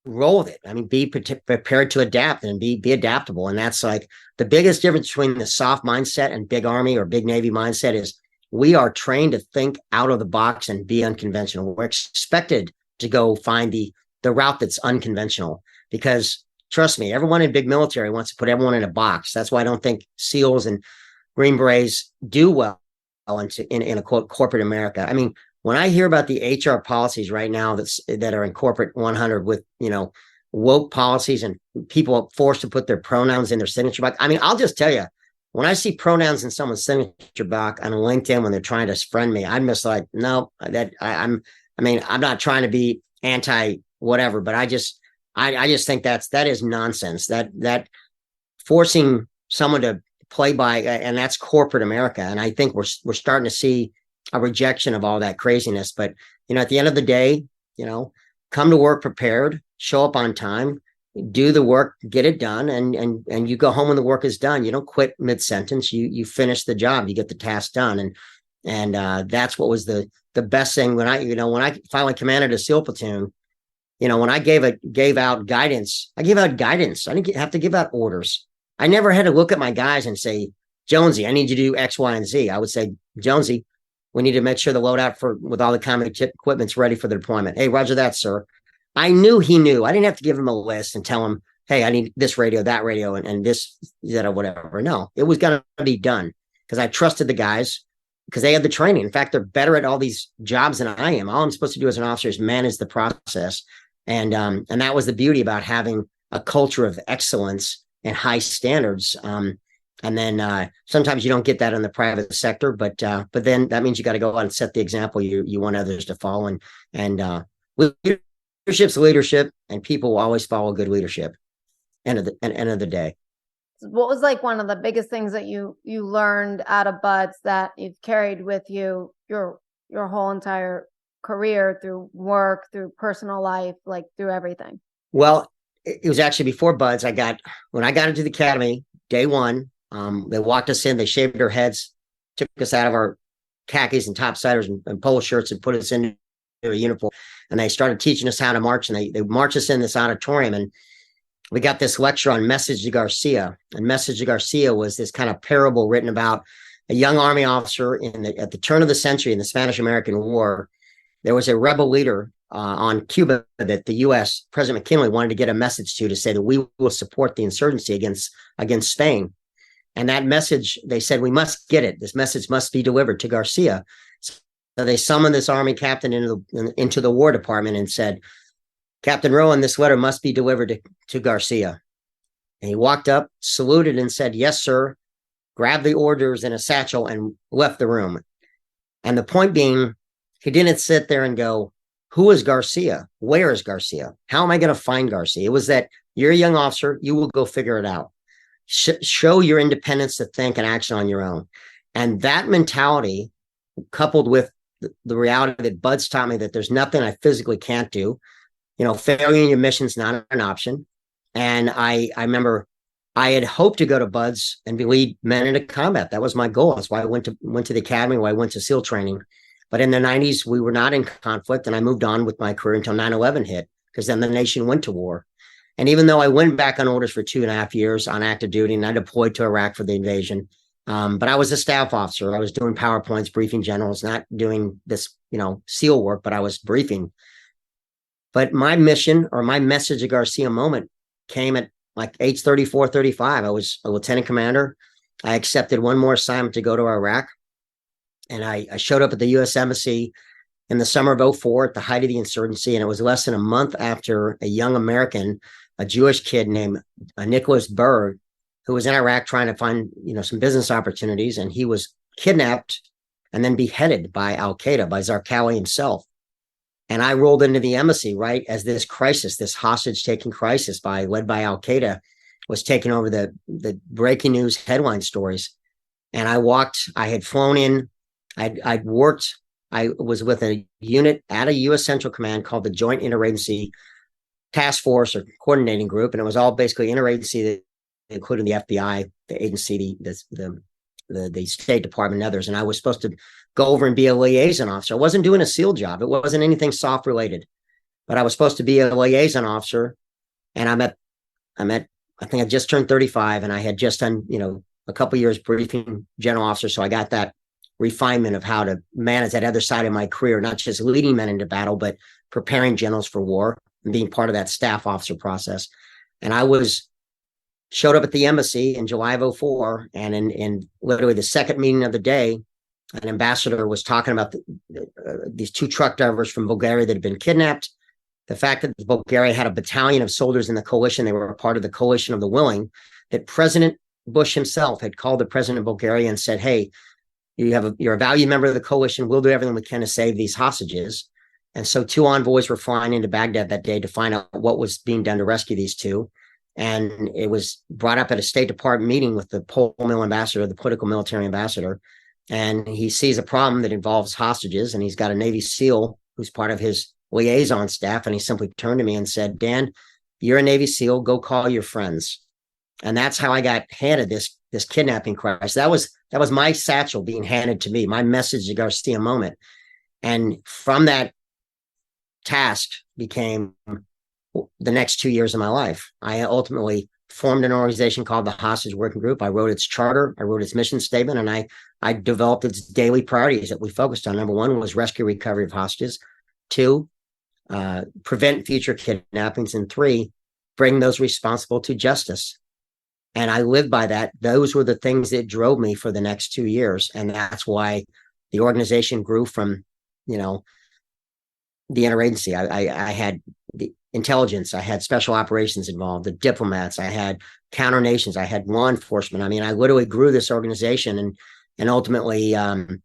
roll with it. I mean, be prepared to adapt and be adaptable. And that's like the biggest difference between the soft mindset and big Army or big Navy mindset is we are trained to think out of the box and be unconventional. We're expected to go find the route that's unconventional because trust me, everyone in big military wants to put everyone in a box. That's why I don't think SEALs and Green Berets do well in a quote corporate America. I mean, when I hear about the HR policies right now that are in corporate 100 with, woke policies and people forced to put their pronouns in their signature box. I mean, I'll just tell you, when I see pronouns in someone's signature box on LinkedIn when they're trying to friend me, I'm just like, no, I'm not trying to be anti whatever, but I just think that is nonsense. That forcing someone to play by, and that's corporate America. And I think we're starting to see a rejection of all that craziness. But, at the end of the day, come to work prepared, show up on time, do the work, get it done. And you go home when the work is done. You don't quit mid-sentence. You finish the job, you get the task done. And that's what was the best thing when I finally commanded a SEAL platoon, when I gave out guidance, I gave out guidance. I didn't have to give out orders. I never had to look at my guys and say, Jonesy, I need you to do X, Y, and Z. I would say, Jonesy, we need to make sure the loadout with all the combat equipment's ready for the deployment. Hey, roger that, sir. I knew he knew. I didn't have to give him a list and tell him, hey, I need this radio, that radio, and this, that, or whatever. No, it was going to be done because I trusted the guys because they had the training. In fact, they're better at all these jobs than I am. All I'm supposed to do as an officer is manage the process. And that was the beauty about having a culture of excellence and high standards. And then sometimes you don't get that in the private sector, but then that means you got to go out and set the example you want others to follow. And leadership's leadership, and people will always follow good leadership. End of the day. What was like one of the biggest things that you learned out of Buds that you've carried with you your whole entire career, through work, through personal life, like through everything? Well, it was actually before Buds. When I got into the academy, day one, they walked us in, they shaved our heads, took us out of our khakis and topsiders and polo shirts and put us into a uniform. And they started teaching us how to march, and they marched us in this auditorium. And we got this lecture on Message to Garcia. And Message to Garcia was this kind of parable written about a young Army officer at the turn of the century in the Spanish-American War. There was a rebel leader on Cuba that the U.S. President McKinley wanted to get a message to say that we will support the insurgency against Spain. And that message, they said, we must get it. This message must be delivered to Garcia. So they summoned this Army captain into the War Department and said, Captain Rowan, this letter must be delivered to Garcia. And he walked up, saluted, and said, yes, sir, grabbed the orders in a satchel and left the room. And the point being, he didn't sit there and go, who is Garcia? Where is Garcia? How am I going to find Garcia? It was that you're a young officer, you will go figure it out. Show your independence to think and action on your own. And that mentality, coupled with the reality that Bud's taught me that there's nothing I physically can't do. Failure in your mission is not an option. And I remember I had hoped to go to Bud's and lead men into combat. That was my goal. That's why I went to the academy, why I went to SEAL training. But in the 90s, we were not in conflict, and I moved on with my career until 9/11 hit, because then the nation went to war. And even though I went back on orders for 2.5 years on active duty, and I deployed to Iraq for the invasion, but I was a staff officer. I was doing PowerPoints, briefing generals, not doing this, SEAL work, but I was briefing. But my mission, or my message at Garcia moment, came at like age 34, 35. I was a lieutenant commander. I accepted one more assignment to go to Iraq. And I showed up at the U.S. Embassy in the summer of 2004 at the height of the insurgency. And it was less than a month after a young American, a Jewish kid named Nicholas Berg, who was in Iraq trying to find, some business opportunities. And he was kidnapped and then beheaded by Al-Qaeda, by Zarqawi himself. And I rolled into the embassy right as this crisis, this hostage-taking crisis led by Al-Qaeda, was taking over the breaking news headline stories. And I had flown in, I'd worked, I was with a unit at a U.S. Central Command called the Joint Interagency Task Force or Coordinating Group. And it was all basically interagency, including the FBI, the agency, the State Department, and others. And I was supposed to go over and be a liaison officer. I wasn't doing a SEAL job. It wasn't anything soft related, but I was supposed to be a liaison officer. And I think I just turned 35, and I had just done, a couple of years briefing general officer. So I got that refinement of how to manage that other side of my career, not just leading men into battle, but preparing generals for war and being part of that staff officer process. And I showed up at the embassy in July of 2004, and in literally the second meeting of the day, an ambassador was talking about these two truck drivers from Bulgaria that had been kidnapped. The fact that Bulgaria had a battalion of soldiers in the coalition, they were a part of the coalition of the willing, that President Bush himself had called the president of Bulgaria and said, hey, you're a valued member of the coalition. We'll do everything we can to save these hostages. And so 2 envoys were flying into Baghdad that day to find out what was being done to rescue these 2. And it was brought up at a State Department meeting with the Pole-Mill ambassador, the political military ambassador. And he sees a problem that involves hostages, and he's got a Navy SEAL who's part of his liaison staff. And he simply turned to me and said, Dan, you're a Navy SEAL, go call your friends. And that's how I got handed this kidnapping crisis. That was my satchel being handed to me, my message to Garcia moment. And from that task became the next 2 years of my life. I ultimately formed an organization called the Hostage Working Group. I wrote its charter, I wrote its mission statement, and I developed its daily priorities that we focused on. Number 1 was rescue recovery of hostages. 2, prevent future kidnappings. And 3, bring those responsible to justice. And I lived by that. Those were the things that drove me for the next 2 years. And that's why the organization grew from, the interagency. I had the intelligence, I had special operations involved, the diplomats, I had counter nations, I had law enforcement. I mean, I literally grew this organization, and ultimately, in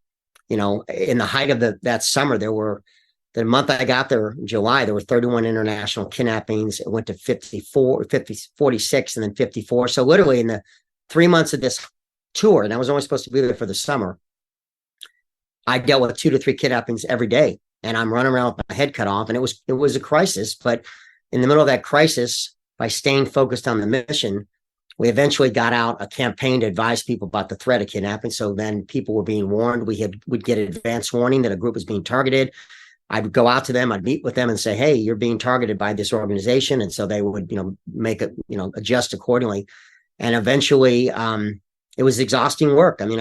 the height of that summer, the month I got there, July, there were 31 international kidnappings. It went to 46, and then 54. So literally in the 3 months of this tour, and I was only supposed to be there for the summer, I dealt with 2 to 3 kidnappings every day. And I'm running around with my head cut off. And it was a crisis. But in the middle of that crisis, by staying focused on the mission, we eventually got out a campaign to advise people about the threat of kidnapping. So then people were being warned. We'd get advance warning that a group was being targeted. I would go out to them, I'd meet with them and say, hey, you're being targeted by this organization. And so they would, make it, adjust accordingly. And eventually, it was exhausting work. I mean,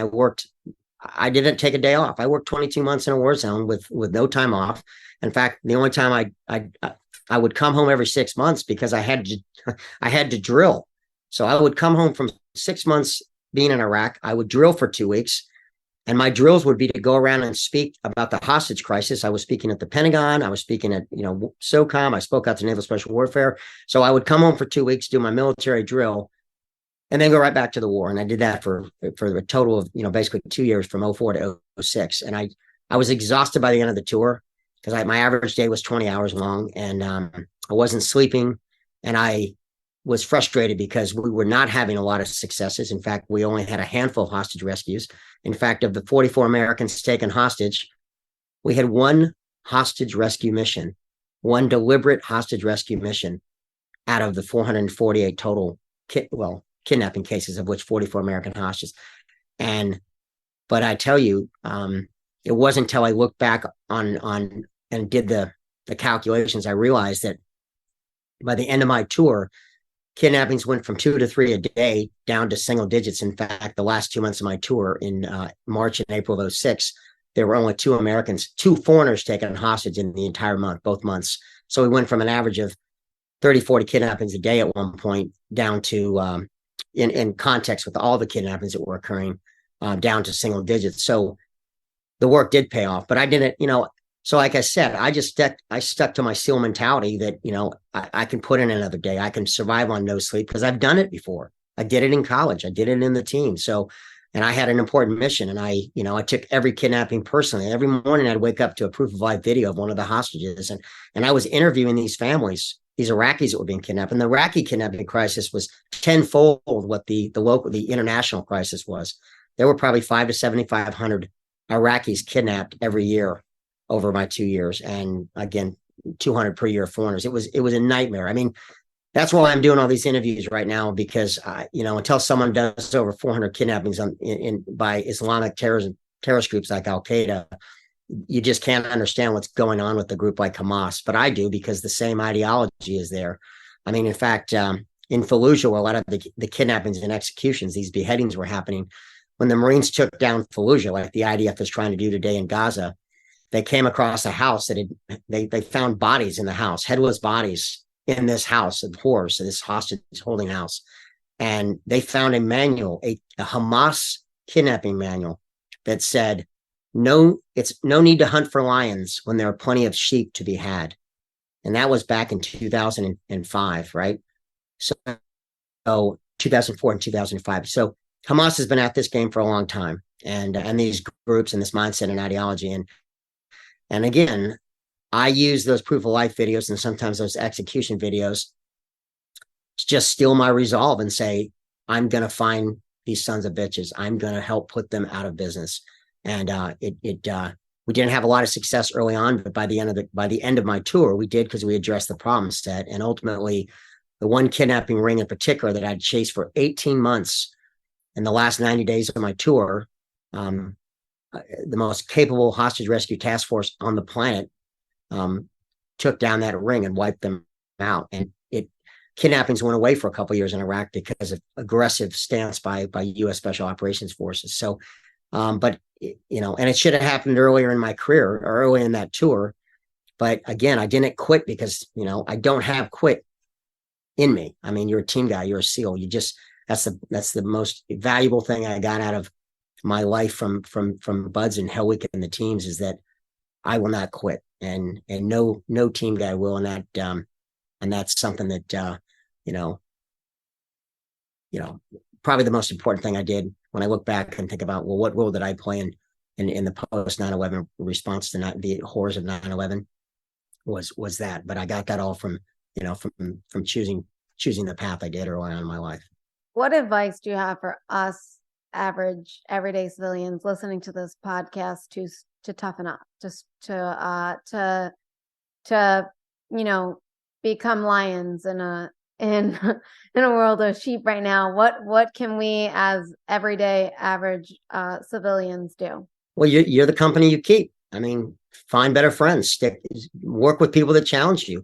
I didn't take a day off. I worked 22 months in a war zone with no time off. In fact, the only time I would come home every 6 months because I had to drill. So I would come home from 6 months being in Iraq. I would drill for 2 weeks. And my drills would be to go around and speak about the hostage crisis. I was speaking at the Pentagon. I was speaking at, SOCOM. I spoke out to Naval Special Warfare. So I would come home for 2 weeks, do my military drill, and then go right back to the war. And I did that for a total of, basically 2 years from 2004 to 2006. And I was exhausted by the end of the tour because my average day was 20 hours long, and I wasn't sleeping. And I was frustrated because we were not having a lot of successes. In fact, we only had a handful of hostage rescues. In fact, of the 44 Americans taken hostage, we had one hostage rescue mission, one deliberate hostage rescue mission out of the 448 total kidnapping cases, of which 44 American hostages. But I tell you, it wasn't until I looked back on and did the calculations, I realized that by the end of my tour, kidnappings went from 2 to 3 a day down to single digits. In fact, the last 2 months of my tour in March and April of 06, there were only two foreigners taken hostage in the entire month, both months. So we went from an average of 30, 40 kidnappings a day at one point down to, in context with all the kidnappings that were occurring, down to single digits. So the work did pay off, but I didn't, so like I said, I stuck to my SEAL mentality that, I can put in another day. I can survive on no sleep because I've done it before. I did it in college. I did it in the team. So, and I had an important mission, and I took every kidnapping personally. Every morning I'd wake up to a proof of life video of one of the hostages. And I was interviewing these families, these Iraqis that were being kidnapped. And the Iraqi kidnapping crisis was tenfold what the international crisis was. There were probably 5 to 7,500 Iraqis kidnapped every year over my 2 years, and again, 200 per year foreigners. It was a nightmare. I mean, that's why I'm doing all these interviews right now, because until someone does over 400 kidnappings by Islamic terrorist groups like Al Qaeda, you just can't understand what's going on with the group like Hamas. But I do, because the same ideology is there. I mean, in fact, in Fallujah, where a lot of the kidnappings and executions, these beheadings were happening, when the Marines took down Fallujah, like the IDF is trying to do today in Gaza, they came across a house that they found bodies in the house, headless bodies in this house of horrors, so this hostage holding house. And they found a manual, a Hamas kidnapping manual that said, it's no need to hunt for lions when there are plenty of sheep to be had. And that was back in 2005, right? So 2004 and 2005. So Hamas has been at this game for a long time, and these groups and this mindset and ideology. And again, I use those proof of life videos and sometimes those execution videos to just steal my resolve and say, I'm going to find these sons of bitches. I'm going to help put them out of business. And we didn't have a lot of success early on, but by the end of my tour, we did, because we addressed the problem set. And ultimately, the one kidnapping ring in particular that I'd chased for 18 months in the last 90 days of my tour, the most capable hostage rescue task force on the planet, took down that ring and wiped them out. And kidnappings went away for a couple of years in Iraq because of aggressive stance by U.S. Special Operations Forces. So, but and it should have happened earlier in my career, or early in that tour. But again, I didn't quit because I don't have quit in me. I mean, you're a team guy, you're a SEAL. That's the most valuable thing I got out of my life from Buds and Hell Week and the teams, is that I will not quit, and no team guy will. And that's something that probably the most important thing I did when I look back and think about, well, what role did I play in the post 9/11 response to the horrors of 9/11 was that. But I got that all from choosing the path I did early on in my life. What advice do you have for us average everyday civilians listening to this podcast to toughen up, just to become lions in a world of sheep right now? What can we as everyday average civilians do? Well, you're the company you keep. I mean, find better friends, work with people that challenge you.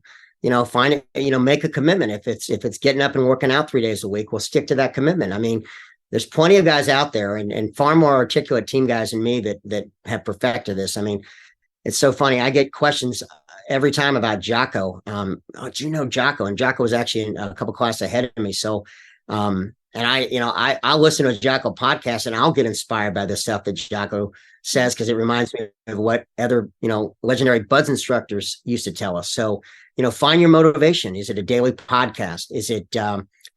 Find it, make a commitment. If it's getting up and working out 3 days a week, we'll stick to that commitment. I mean, there's plenty of guys out there, and far more articulate team guys than me that have perfected this. I mean, it's so funny. I get questions every time about Jocko. Do you know Jocko? And Jocko was actually a couple classes ahead of me. So, and I'll listen to a Jocko podcast, and I'll get inspired by the stuff that Jocko says, because it reminds me of what other, legendary Buds instructors used to tell us. So, find your motivation. Is it a daily podcast? Is it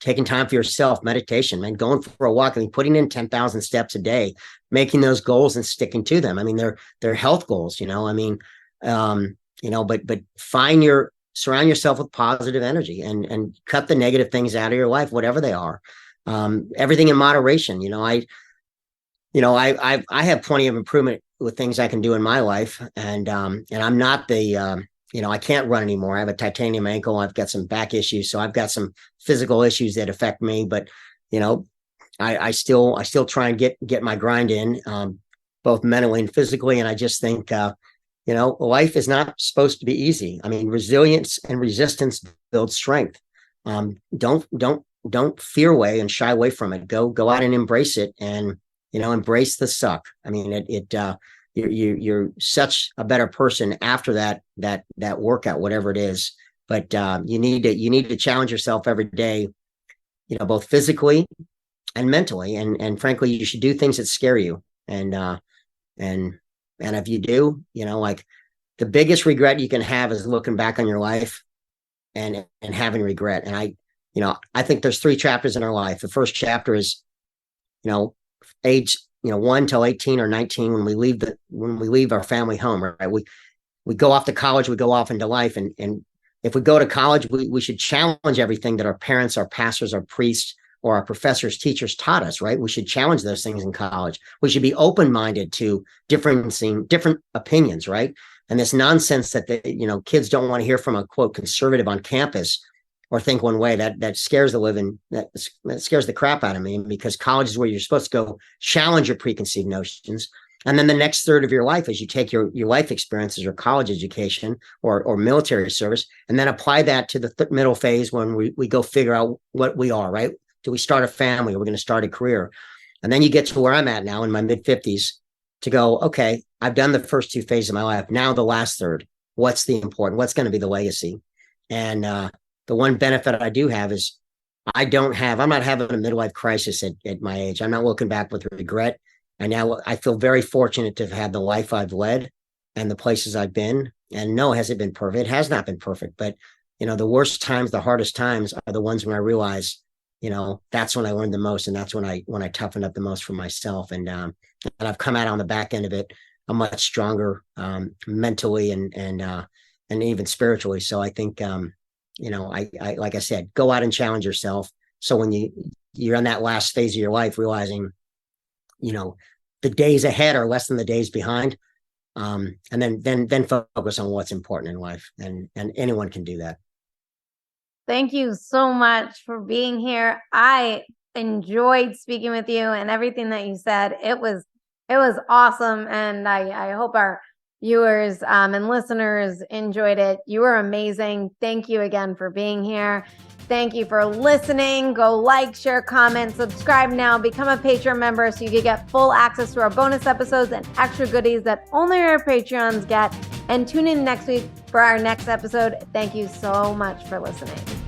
taking time for yourself, meditation, man, going for a walk? I mean, putting in 10,000 steps a day, making those goals and sticking to them. I mean, they're health goals, I mean, but surround yourself with positive energy, and cut the negative things out of your life, whatever they are. Everything in moderation. I have plenty of improvement with things I can do in my life, and I'm not the I can't run anymore. I have a titanium ankle. I've got some back issues, so I've got some physical issues that affect me. But I still try and get my grind in. both mentally and physically. And I just think, life is not supposed to be easy. I mean, resilience and resistance build strength. Don't fear away and shy away from it. Go out and embrace it, and embrace the suck. I mean, you're such a better person after that workout, whatever it is. But you need to challenge yourself every day, both physically and mentally. And frankly, you should do things that scare you. And if you do, like, the biggest regret you can have is looking back on your life and having regret. And I think there's 3 chapters in our life. The first chapter is, age 1 till 18 or 19, when we leave our family home, right? We go off to college, we go off into life, and if we go to college, we should challenge everything that our parents, our pastors, our priests, or our professors, teachers taught us, right? We should challenge those things in college. We should be open-minded to different opinions, right? And this nonsense that kids don't want to hear from a quote conservative on campus or think one way, that scares that scares the crap out of me, because college is where you're supposed to go challenge your preconceived notions. And then the next third of your life is you take your life experiences or college education or military service, and then apply that to the middle phase when we go figure out what we are, right? Do we start a family? Or we're going to start a career? And then you get to where I'm at now in my mid-50s to go, okay, I've done the first 2 phases of my life. Now the last third, what's the important? What's going to be the legacy? And the one benefit I do have is I'm not having a midlife crisis at my age. I'm not looking back with regret. And now I feel very fortunate to have had the life I've led and the places I've been. And no, has it been perfect? It has not been perfect. But, the worst times, the hardest times are the ones when I realize, that's when I learned the most. And that's when I toughened up the most for myself. And I've come out on the back end of it a much stronger mentally and even spiritually. So I think, I like I said, go out and challenge yourself. So when you're in that last phase of your life, realizing, the days ahead are less than the days behind. And then focus on what's important in life. And anyone can do that. Thank you so much for being here. I enjoyed speaking with you, and everything that you said. It was awesome. And I hope our viewers and listeners enjoyed it. You were amazing. Thank you again for being here. Thank you for listening. Go like, share, comment, subscribe now, become a Patreon member so you can get full access to our bonus episodes and extra goodies that only our Patreons get. And tune in next week for our next episode. Thank you so much for listening.